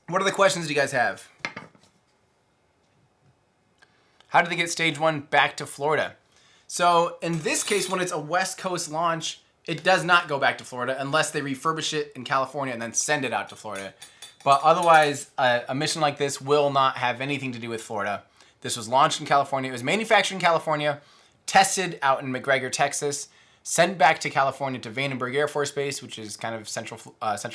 What other questions do you guys have? How did they get stage 1 back to Florida? So in this case, when it's a West Coast launch, it does not go back to Florida unless they refurbish it in California and then send it out to Florida. But otherwise, a mission like this will not have anything to do with Florida. This was launched in California. It was manufactured in California, tested out in McGregor, Texas, sent back to California to Vandenberg Air Force Base, which is kind of central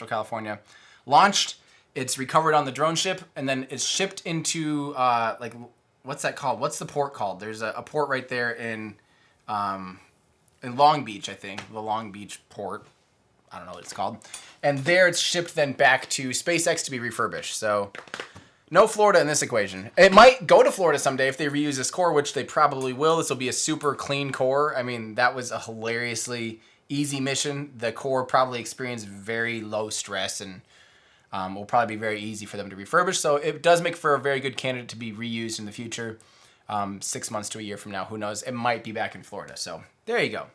California, launched. It's recovered on the drone ship, and then it's shipped into like, what's that called? What's the port called? There's a port right there in Long Beach, I think, the Long Beach port. I don't know what it's called. And there it's shipped then back to SpaceX to be refurbished. So no Florida in this equation. It might go to Florida someday if they reuse this core, which they probably will. This will be a super clean core. I mean, that was a hilariously easy mission. The core probably experienced very low stress and will probably be very easy for them to refurbish. So it does make for a very good candidate to be reused in the future. 6 months to a year from now, who knows? It might be back in Florida. So there you go.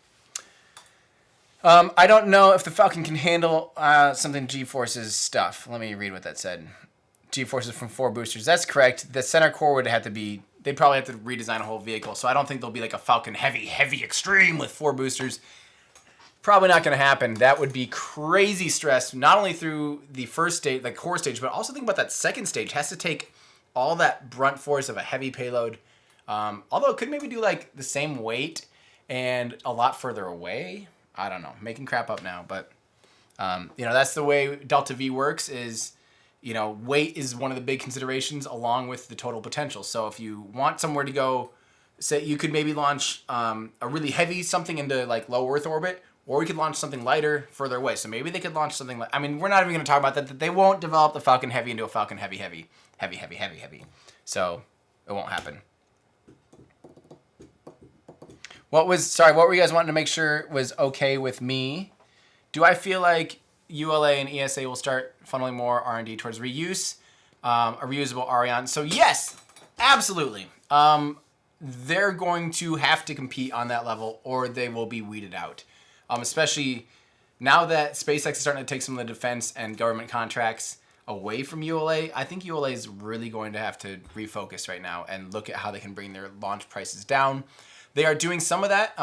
I don't know if the Falcon can handle something G-forces stuff. Let me read what that said. G-forces from 4 boosters. That's correct. The center core would have to be, they'd probably have to redesign a whole vehicle. So I don't think there'll be like a Falcon heavy extreme with 4 boosters. Probably not going to happen. That would be crazy stress, not only through the first stage, the core stage, but also think about that second stage. It has to take all that brunt force of a heavy payload. Although it could maybe do like the same weight and a lot further away. I don't know, making crap up now, but that's the way Delta V works is, weight is one of the big considerations along with the total potential. So if you want somewhere to go, say you could maybe launch a really heavy something into like low Earth orbit, or we could launch something lighter further away. So maybe they could launch something like, we're not even going to talk about that they won't develop the Falcon Heavy into a Falcon Heavy. So it won't happen. What were you guys wanting to make sure was okay with me? Do I feel like ULA and ESA will start funneling more R&D towards reuse, a reusable Ariane? So yes, absolutely. They're going to have to compete on that level or they will be weeded out. Especially now that SpaceX is starting to take some of the defense and government contracts away from ULA, I think ULA is really going to have to refocus right now and look at how they can bring their launch prices down. They are doing some of that.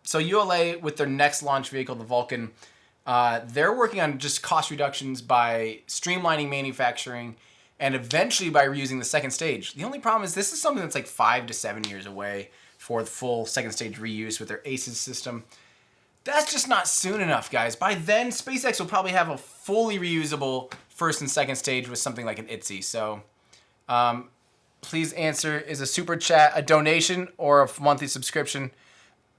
So ULA, with their next launch vehicle, the Vulcan, they're working on just cost reductions by streamlining manufacturing and eventually by reusing the second stage. The only problem is this is something that's like 5 to 7 years away for the full second stage reuse with their ACES system. That's just not soon enough, guys. By then, SpaceX will probably have a fully reusable first and second stage with something like an ITZY. So please answer, is a super chat a donation or a monthly subscription?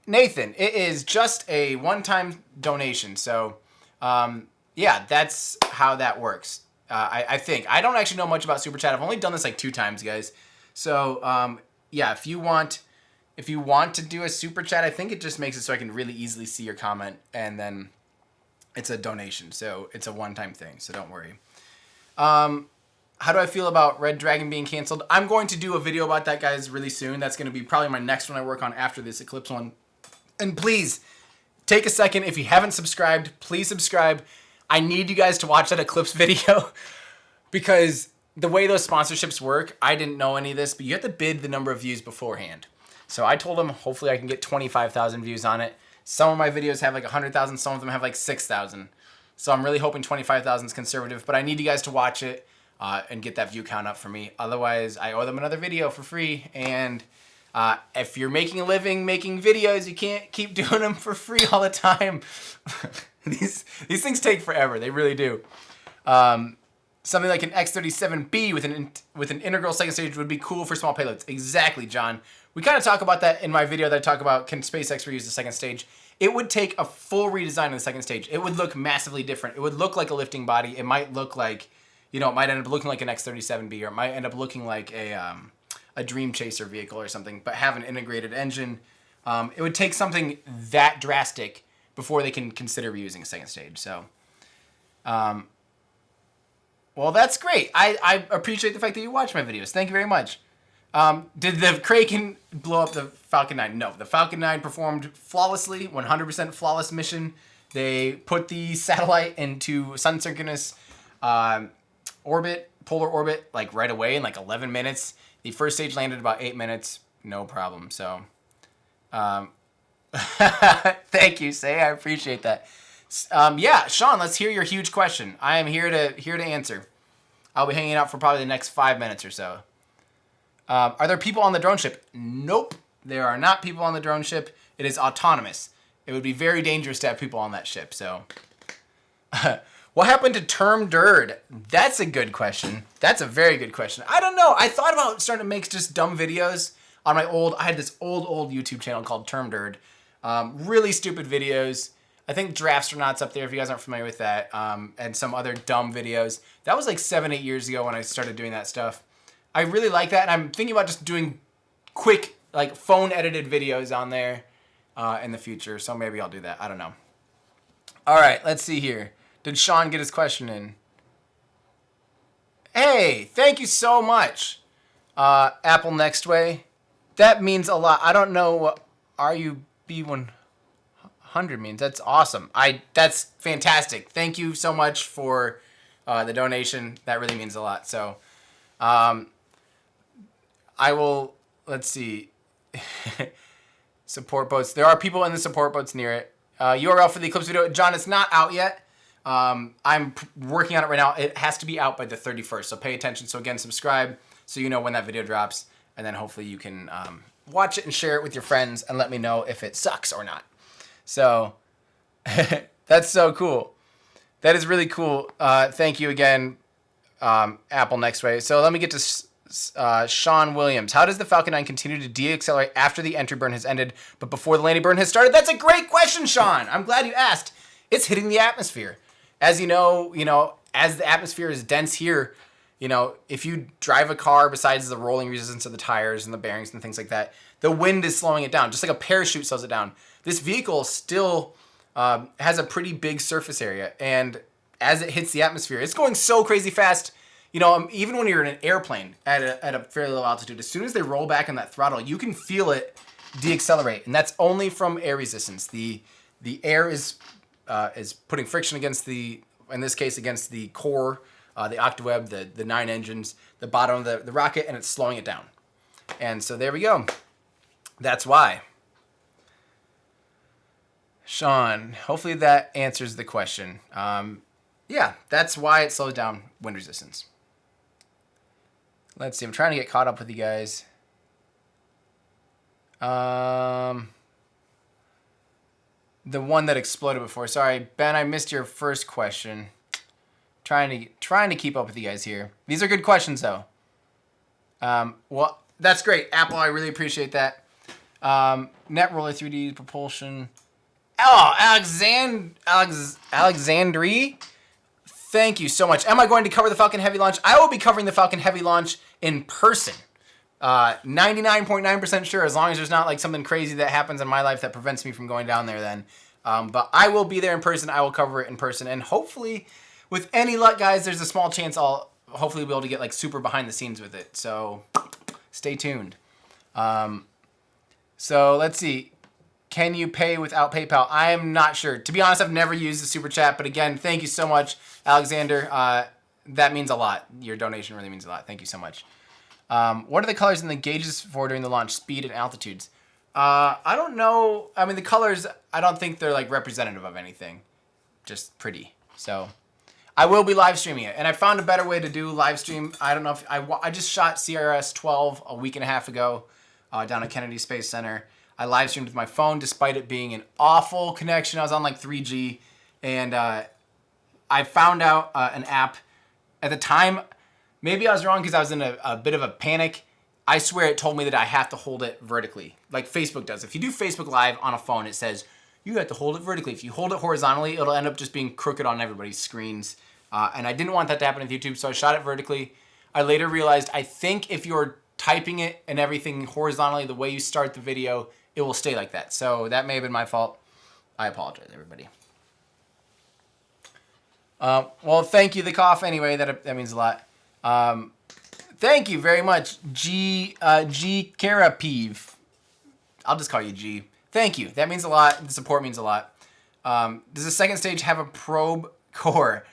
Nathan, it is just a one-time donation. So, yeah, that's how that works. I think. I don't actually know much about super chat. I've only done this like 2 times, guys. So, yeah, if you want to do a super chat, I think it just makes it so I can really easily see your comment, and then it's a donation. So it's a one-time thing. So don't worry. How do I feel about Red Dragon being canceled? I'm going to do a video about that, guys, really soon. That's going to be probably my next one I work on after this Eclipse one. And please, take a second. If you haven't subscribed, please subscribe. I need you guys to watch that Eclipse video because the way those sponsorships work, I didn't know any of this, but you have to bid the number of views beforehand. So I told them hopefully I can get 25,000 views on it. Some of my videos have like 100,000. Some of them have like 6,000. So I'm really hoping 25,000 is conservative, but I need you guys to watch it. And get that view count up for me. Otherwise, I owe them another video for free. And if you're making a living making videos, you can't keep doing them for free all the time. These things take forever. They really do. Something like an X-37B with an integral second stage would be cool for small payloads. Exactly, John. We kind of talk about that in my video that I talk about can SpaceX reuse the second stage. It would take a full redesign of the second stage. It would look massively different. It would look like a lifting body. It might look like, it might end up looking like an X-37B, or it might end up looking like a Dream Chaser vehicle or something, but have an integrated engine. It would take something that drastic before they can consider reusing a second stage. So, well, that's great. I appreciate the fact that you watch my videos. Thank you very much. Did the Kraken blow up the Falcon 9? No, the Falcon 9 performed flawlessly, 100% flawless mission. They put the satellite into sun-synchronous polar orbit, like right away in like 11 minutes. The first stage landed about 8 minutes, no problem. So, thank you, Say. I appreciate that. Yeah, Sean, let's hear your huge question. I am here to answer. I'll be hanging out for probably the next 5 minutes or so. Are there people on the drone ship? Nope. There are not people on the drone ship. It is autonomous. It would be very dangerous to have people on that ship. So, what happened to term DIRD? That's a good question. That's a very good question. I don't know. I thought about starting to make just dumb videos on my I had this old YouTube channel called Term DIRD. Really stupid videos. I think Draftsternaut's up there if you guys aren't familiar with that. And some other dumb videos. That was like 7-8 years ago when I started doing that stuff. I really like that, and I'm thinking about just doing quick, like, phone-edited videos on there in the future, so maybe I'll do that. I don't know. All right, let's see here. Did Sean get his question in? Hey, thank you so much, Apple Next Way. That means a lot. I don't know what RUB100 means. That's awesome. That's fantastic. Thank you so much for the donation. That really means a lot. So, I will, let's see, support boats. There are people in the support boats near it. URL for the Eclipse video. John, it's not out yet. I'm working on it right now. It has to be out by the 31st, so pay attention. So again, subscribe so you know when that video drops, and then hopefully you can watch it and share it with your friends and let me know if it sucks or not. So that's so cool. That is really cool. Thank you again, Apple Next Way. So let me get to Sean Williams. How does the Falcon 9 continue to deaccelerate after the entry burn has ended, but before the landing burn has started? That's a great question, Sean. I'm glad you asked. It's hitting the atmosphere. As you know, as the atmosphere is dense here, if you drive a car, besides the rolling resistance of the tires and the bearings and things like that, the wind is slowing it down, just like a parachute slows it down. This vehicle still has a pretty big surface area, and as it hits the atmosphere, it's going so crazy fast. Even when you're in an airplane at a fairly low altitude, as soon as they roll back on that throttle, you can feel it deaccelerate, and that's only from air resistance. The air is putting friction against in this case, against the core, the octaweb, the 9 engines, the bottom of the rocket, and it's slowing it down. And so there we go. That's why. Sean, hopefully that answers the question. Yeah, that's why it slows down wind resistance. Let's see, I'm trying to get caught up with you guys. The one that exploded before. Sorry, Ben, I missed your first question. Trying to keep up with you guys here. These are good questions, though. Well, that's great, Apple. I really appreciate that. Net roller 3D propulsion. Oh, Alexandri. Thank you so much. Am I going to cover the Falcon Heavy launch? I will be covering the Falcon Heavy launch in person. 99.9% sure, as long as there's not like something crazy that happens in my life that prevents me from going down there then. But I will be there in person. I will cover it in person. And hopefully, with any luck, guys, there's a small chance I'll hopefully be able to get like super behind the scenes with it. So stay tuned. So let's see. Can you pay without PayPal? I am not sure. To be honest, I've never used the super chat. But again, thank you so much, Alexander. That means a lot. Your donation really means a lot. Thank you so much. What are the colors and the gauges for during the launch? Speed and altitudes? I don't know. I mean, the colors, I don't think they're like representative of anything. Just pretty. So I will be live streaming it. And I found a better way to do live stream. I don't know if I just shot CRS-12 a week and a half ago down at Kennedy Space Center. I live streamed with my phone despite it being an awful connection. I was on like 3G. And I found out an app. At the time, maybe I was wrong because I was in a bit of a panic. I swear it told me that I have to hold it vertically, like Facebook does. If you do Facebook Live on a phone, it says you have to hold it vertically. If you hold it horizontally, it'll end up just being crooked on everybody's screens. And I didn't want that to happen with YouTube, so I shot it vertically. I later realized I think if you're typing it and everything horizontally, the way you start the video, it will stay like that. So that may have been my fault. I apologize, everybody. Well, thank you, the cough. Anyway, that means a lot. Thank you very much, G Karapeev. I'll just call you G. Thank you. That means a lot. The support means a lot. Does the second stage have a probe core?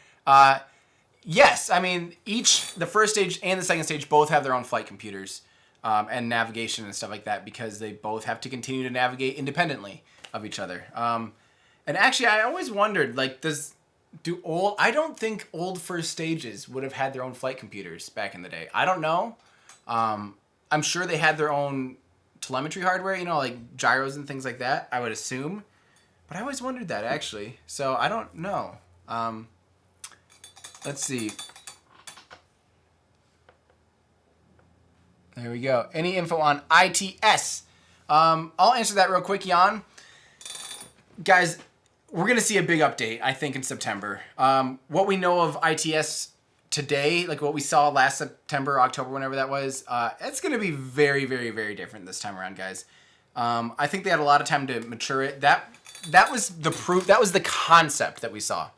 Yes. I mean, the first stage and the second stage both have their own flight computers and navigation and stuff like that because they both have to continue to navigate independently of each other. And actually, I always wondered, like, I don't think old first stages would have had their own flight computers back in the day. I don't know. I'm sure they had their own telemetry hardware, you know, like gyros and things like that, I would assume. But I always wondered that, actually. So I don't know. Let's see. There we go. Any info on ITS? I'll answer that real quick, Jan. Guys, we're going to see a big update, I think, in September. What we know of ITS today, like what we saw last September, October, whenever that was, it's going to be very, very, very different this time around, guys. I think they had a lot of time to mature it. That was the proof. That was the concept that we saw.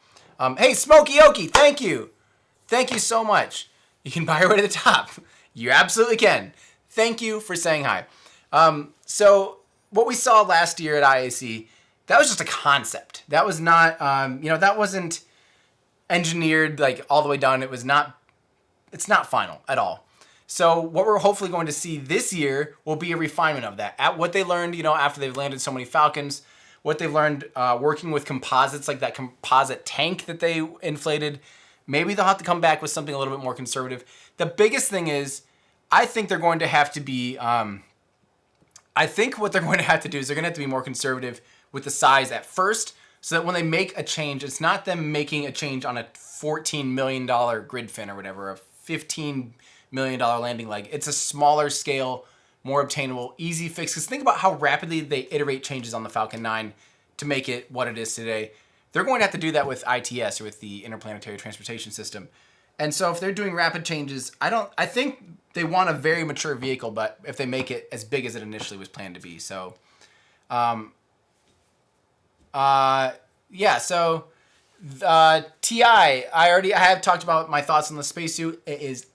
Hey, Smokey Okie, thank you. Thank you so much. You can buy your way to the top. You absolutely can. Thank you for saying hi. So what we saw last year at IAC, that was just a concept. That was not, that wasn't engineered like all the way done. It's not final at all. So what we're hopefully going to see this year will be a refinement of that. At what they learned, after they've landed so many Falcons, what they've learned working with composites, like that composite tank that they inflated. Maybe they'll have to come back with something a little bit more conservative. The biggest thing is, I think they're going to have to be, I think what they're going to have to do is they're going to have to be more conservative with the size at first, so that when they make a change, it's not them making a change on a $14 million grid fin or whatever, a $15 million landing leg. It's a smaller scale, more obtainable, easy fix. Because think about how rapidly they iterate changes on the Falcon 9 to make it what it is today. They're going to have to do that with ITS, or with the Interplanetary Transportation System. And so if they're doing rapid changes, I think they want a very mature vehicle, but if they make it as big as it initially was planned to be. So, so TI, I have talked about my thoughts on the spacesuit. It is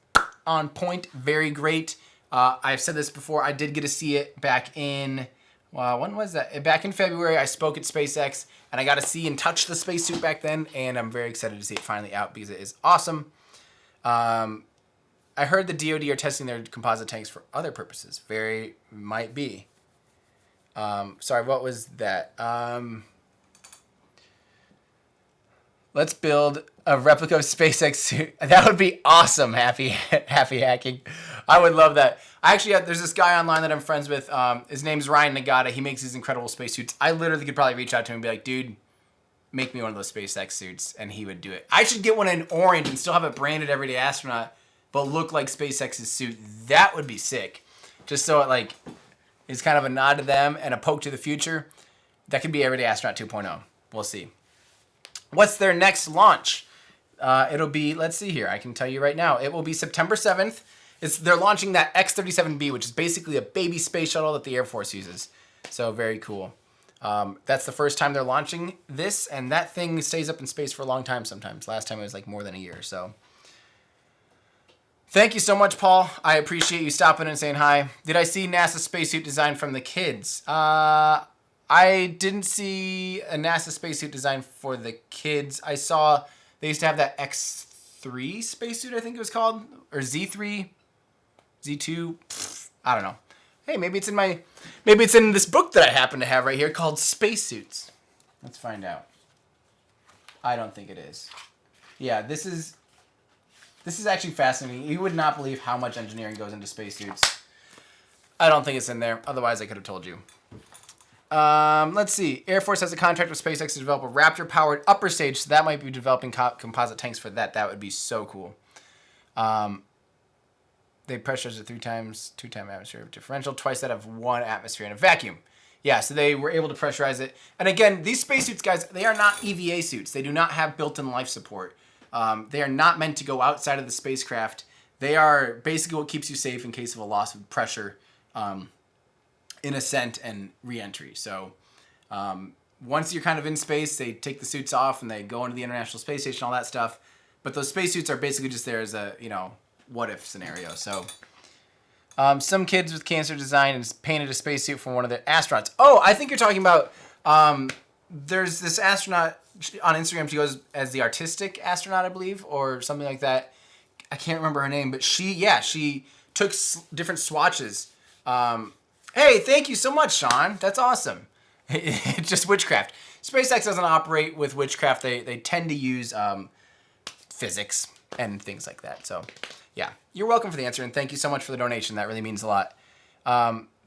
on point, very great. I've said this before, I did get to see it back in, when was that? Back in February, I spoke at SpaceX, and I got to see and touch the spacesuit back then, and I'm very excited to see it finally out because it is awesome. I heard the DoD are testing their composite tanks for other purposes. Very might be. Sorry, what was that? Let's build a replica of SpaceX suit. That would be awesome, happy hacking. I would love that. Actually, there's this guy online that I'm friends with. His name's Ryan Nagata. He makes these incredible spacesuits. I literally could probably reach out to him and be like, dude, make me one of those SpaceX suits, and he would do it. I should get one in orange and still have it branded Everyday Astronaut, but look like SpaceX's suit. That would be sick. Just so it is kind of a nod to them and a poke to the future. That could be Everyday Astronaut 2.0. We'll see. What's their next launch? It'll be, let's see here. I can tell you right now. It will be September 7th. They're launching that X-37B, which is basically a baby space shuttle that the Air Force uses. So very cool. That's the first time they're launching this, and that thing stays up in space for a long time sometimes. Last time it was more than a year. So thank you so much, Paul. I appreciate you stopping and saying hi. Did I see NASA spacesuit design from the kids? I didn't see a NASA spacesuit design for the kids. I saw they used to have that X3 spacesuit, I think it was called, or Z3, Z2. I don't know. Hey, maybe it's in this book that I happen to have right here called Spacesuits. Let's find out. I don't think it is. Yeah, this is actually fascinating. You would not believe how much engineering goes into spacesuits. I don't think it's in there. Otherwise, I could have told you. Let's see. Air Force has a contract with SpaceX to develop a Raptor-powered upper stage, so that might be developing composite tanks for that. That would be so cool. They pressurized it 3 times, 2-time atmosphere differential, twice that of 1 atmosphere in a vacuum. Yeah, so they were able to pressurize it. And again, these spacesuits, guys, they are not EVA suits. They do not have built-in life support. They are not meant to go outside of the spacecraft. They are basically what keeps you safe in case of a loss of pressure in ascent and re-entry. So once you're kind of in space, they take the suits off and they go into the International Space Station, all that stuff. But those spacesuits are basically just there as a, what-if scenario. So some kids with cancer designed and painted a spacesuit for one of their astronauts. Oh, I think you're talking about, there's this astronaut on Instagram. She goes as the artistic astronaut, I believe, or something like that. I can't remember her name, but she took different swatches. Hey, thank you so much, Sean. That's awesome. It's just witchcraft. SpaceX doesn't operate with witchcraft. They tend to use physics and things like that. So, yeah. You're welcome for the answer, and thank you so much for the donation. That really means a lot.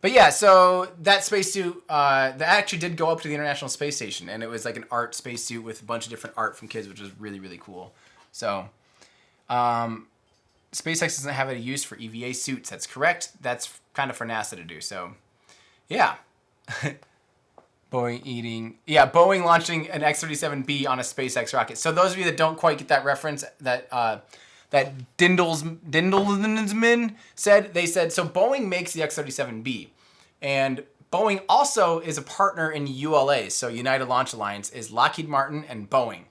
But yeah, so that spacesuit that actually did go up to the International Space Station, and it was like an art spacesuit with a bunch of different art from kids, which was really, really cool. So, SpaceX doesn't have any use for EVA suits. That's correct. That's kind of for NASA to do. So, yeah. Boeing launching an X-37B on a SpaceX rocket. So those of you that don't quite get that reference, that Dindelsman said, they said, so Boeing makes the X-37B. And Boeing also is a partner in ULA. So United Launch Alliance is Lockheed Martin and Boeing.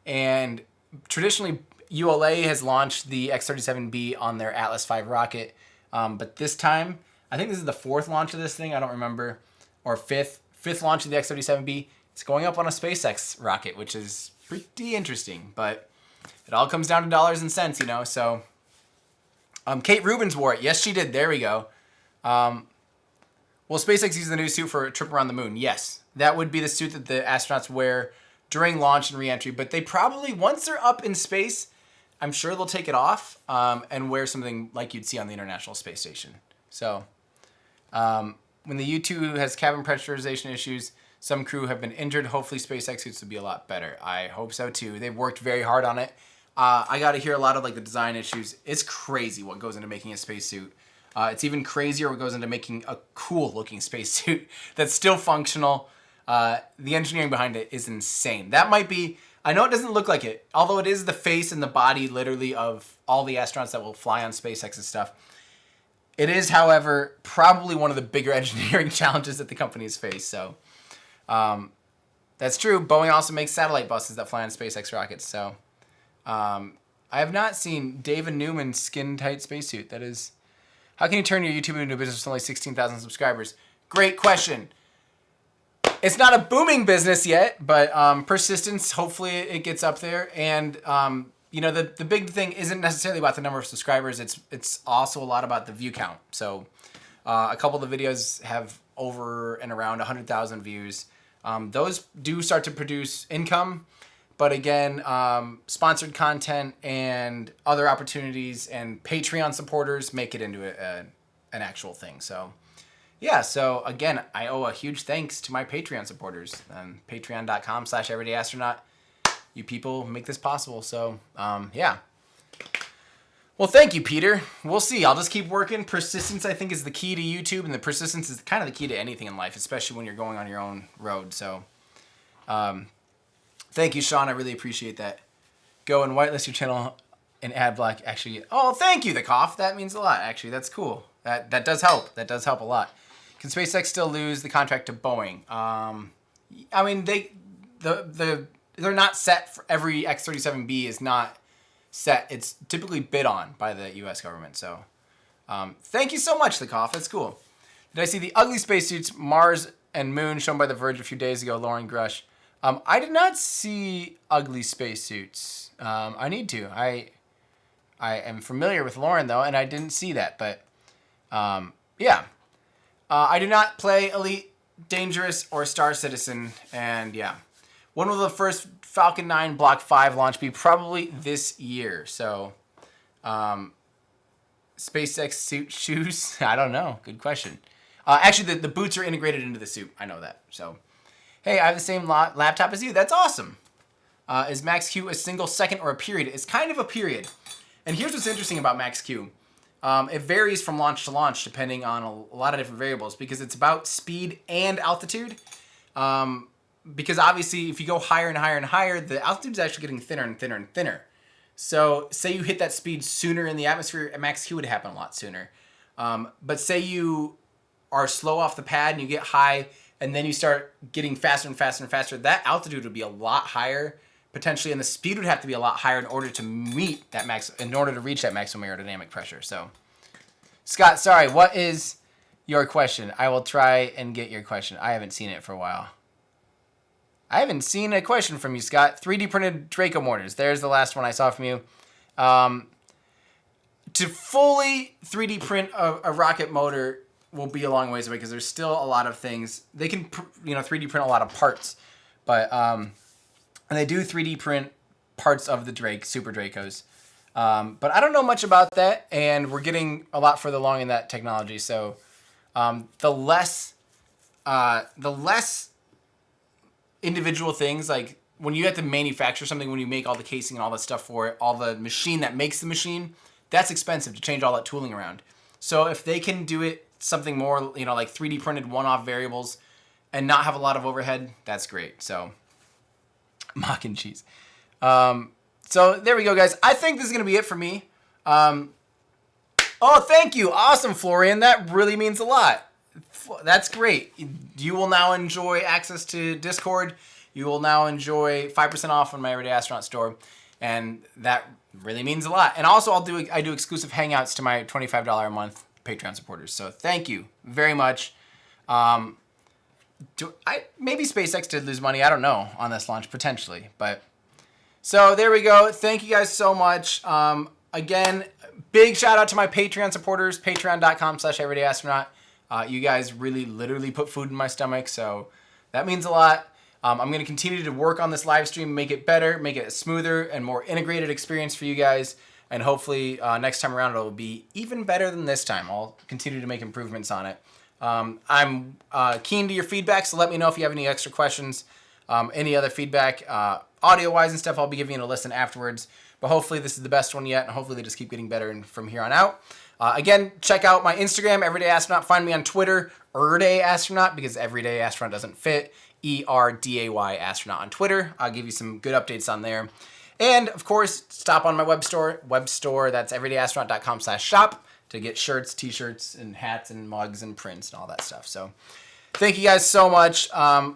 And traditionally, ULA has launched the X-37B on their Atlas V rocket. But this time, I think this is the 4th launch of this thing. I don't remember. Or 5th launch of the X-37B. It's going up on a SpaceX rocket, which is pretty interesting. But it all comes down to dollars and cents, you know. So, Kate Rubins wore it. Yes, she did. There we go. Will SpaceX use the new suit for a trip around the moon? Yes. That would be the suit that the astronauts wear during launch and reentry. But they probably, once they're up in space, I'm sure they'll take it off and wear something like you'd see on the International Space Station. So, when the U-2 has cabin pressurization issues, some crew have been injured. Hopefully SpaceX suits will be a lot better. I hope so too. They've worked very hard on it. I got to hear a lot of like the design issues. It's crazy what goes into making a spacesuit. It's even crazier what goes into making a cool looking spacesuit that's still functional. The engineering behind it is insane. That might be, I know it doesn't look like it, although it is the face and the body literally of all the astronauts that will fly on SpaceX's stuff. It is, however, probably one of the bigger engineering challenges that the company has faced. So that's true. Boeing also makes satellite buses that fly on SpaceX rockets. So I have not seen David Newman's skin-tight spacesuit. That is, how can you turn your YouTube into a business with only 16,000 subscribers? Great question. It's not a booming business yet, but persistence, hopefully it gets up there. And you know, the big thing isn't necessarily about the number of subscribers. It's also a lot about the view count. So a couple of the videos have over and around 100,000 views. Those do start to produce income. But again, sponsored content and other opportunities and Patreon supporters make it into an actual thing. So yeah, so again, I owe a huge thanks to my Patreon supporters. Patreon.com/everydayastronaut. You people make this possible. So, yeah. Well, thank you, Peter. We'll see. I'll just keep working. Persistence, I think, is the key to YouTube, and the persistence is kind of the key to anything in life, especially when you're going on your own road. So, thank you, Sean. I really appreciate that. Go and whitelist your channel and ad block. Actually, oh, thank you, the cough. That means a lot, actually. That's cool. That does help. That does help a lot. Can SpaceX still lose the contract to Boeing? I mean, they're not set for every X-37B is not set. It's typically bid on by the U.S. government. So thank you so much, the cough. That's cool. Did I see the ugly spacesuits Mars and Moon shown by The Verge a few days ago, Lauren Grush? I did not see ugly spacesuits. I need to. I am familiar with Lauren, though, and I didn't see that. But yeah. I do not play Elite Dangerous or Star Citizen, and yeah. When will the first Falcon 9 Block 5 launch be? Probably this year. So, SpaceX suit shoes? I don't know. Good question. Actually, the boots are integrated into the suit. I know that. So, hey, I have the same laptop as you. That's awesome. Is Max-Q a single second or a period? It's kind of a period. And here's what's interesting about Max-Q. It varies from launch to launch depending on a lot of different variables because it's about speed and altitude. Because obviously if you go higher and higher and higher, the altitude is actually getting thinner and thinner and thinner. So say you hit that speed sooner in the atmosphere, at Max-Q would happen a lot sooner. But say you are slow off the pad and you get high and then you start getting faster and faster and faster, that altitude would be a lot higher potentially, and the speed would have to be a lot higher in order to reach that maximum aerodynamic pressure. So, Scott, sorry, what is your question? I will try and get your question. I haven't seen it for a while. I haven't seen a question from you, Scott. 3D printed Draco mortars. There's the last one I saw from you. To fully 3D print a rocket motor will be a long ways away because there's still a lot of things. They can 3D print a lot of parts, but and they do 3D print parts of the Super Dracos. But I don't know much about that, and we're getting a lot further along in that technology. So the less individual things, like when you have to manufacture something, when you make all the casing and all that stuff for it, all the machine that makes the machine, that's expensive to change all that tooling around. So if they can do it something more, like 3D printed one-off variables and not have a lot of overhead, that's great. So mac and cheese. So there we go, guys. I think this is going to be it for me. Oh, thank you. Awesome, Florian. That really means a lot. That's great. You will now enjoy access to Discord. You will now enjoy 5% off on my Everyday Astronaut store. And that really means a lot. And also, I do exclusive hangouts to my $25 a month Patreon supporters. So thank you very much. Maybe SpaceX did lose money. I don't know on this launch, potentially. But so there we go. Thank you guys so much. Again, big shout out to my Patreon supporters, patreon.com/everydayastronaut. You guys really literally put food in my stomach, so that means a lot. I'm going to continue to work on this live stream, make it better, make it a smoother and more integrated experience for you guys. And hopefully next time around it'll be even better than this time. I'll continue to make improvements on it. I'm keen to your feedback, so let me know if you have any extra questions, any other feedback, audio-wise and stuff. I'll be giving you a listen afterwards. But hopefully this is the best one yet, and hopefully they just keep getting better from here on out. Again, check out my Instagram, Everyday Astronaut. Find me on Twitter, Everyday Astronaut, because Everyday Astronaut doesn't fit. ERDAY Astronaut on Twitter. I'll give you some good updates on there. And, of course, stop on my web store. That's everydayastronaut.com/shop to get shirts, t-shirts, and hats, and mugs, and prints, and all that stuff. So thank you guys so much.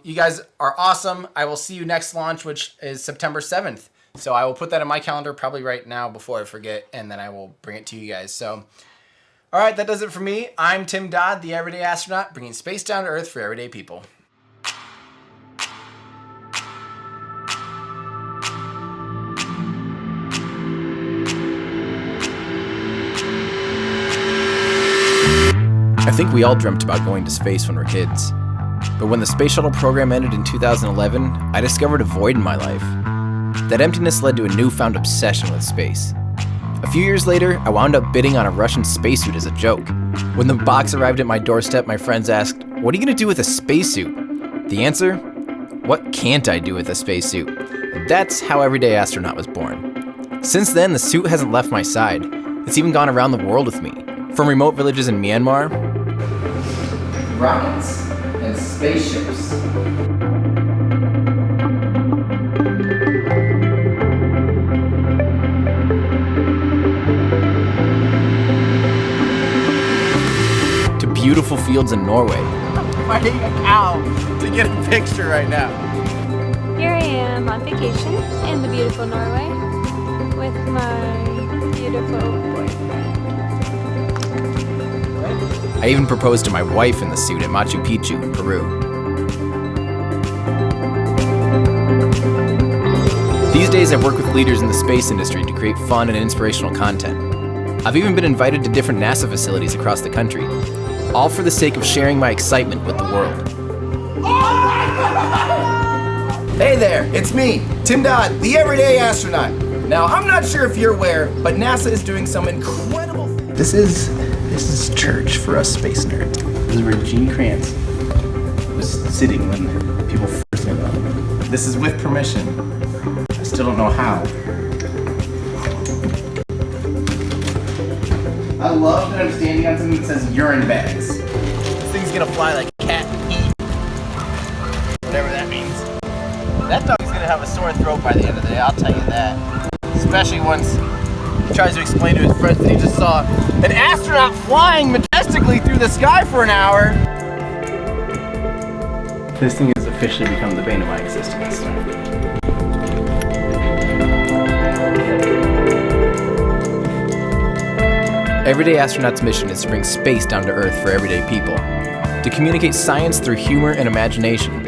You guys are awesome. I will see you next launch, which is September 7th. So I will put that in my calendar probably right now before I forget, and then I will bring it to you guys. So, all right, that does it for me. I'm Tim Dodd, the Everyday Astronaut, bringing space down to Earth for everyday people. I think we all dreamt about going to space when we were kids. But when the space shuttle program ended in 2011, I discovered a void in my life. That emptiness led to a newfound obsession with space. A few years later, I wound up bidding on a Russian spacesuit as a joke. When the box arrived at my doorstep, my friends asked, "What are you gonna do with a spacesuit?" The answer? What can't I do with a spacesuit? That's how Everyday Astronaut was born. Since then, the suit hasn't left my side. It's even gone around the world with me. From remote villages in Myanmar, Rockets and spaceships. to beautiful fields in Norway. I'm fighting a cow to get a picture right now. Here I am on vacation in the beautiful Norway with my beautiful boyfriend. I even proposed to my wife in the suit at Machu Picchu in Peru. These days I work with leaders in the space industry to create fun and inspirational content. I've even been invited to different NASA facilities across the country, all for the sake of sharing my excitement with the world. Hey there, it's me, Tim Dodd, the Everyday Astronaut. Now, I'm not sure if you're aware, but NASA is doing some incredible things. This is church for us space nerds. This is where Gene Kranz was sitting when people first met up. This is with permission. I still don't know how. I love that I'm standing on something that says urine bags. This thing's gonna fly like cat pee. Whatever that means. That dog's gonna have a sore throat by the end of the day, I'll tell you that. Especially once he tries to explain to his friends that he just saw an astronaut flying majestically through the sky for an hour. This thing has officially become the bane of my existence. Everyday Astronaut's mission is to bring space down to Earth for everyday people, to communicate science through humor and imagination,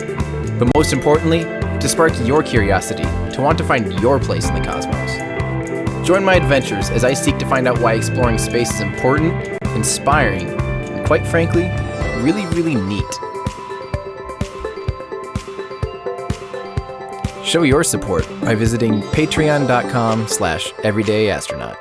but most importantly, to spark your curiosity, to want to find your place in the cosmos. Join my adventures as I seek to find out why exploring space is important, inspiring, and quite frankly, really, really neat. Show your support by visiting patreon.com/everydayastronaut.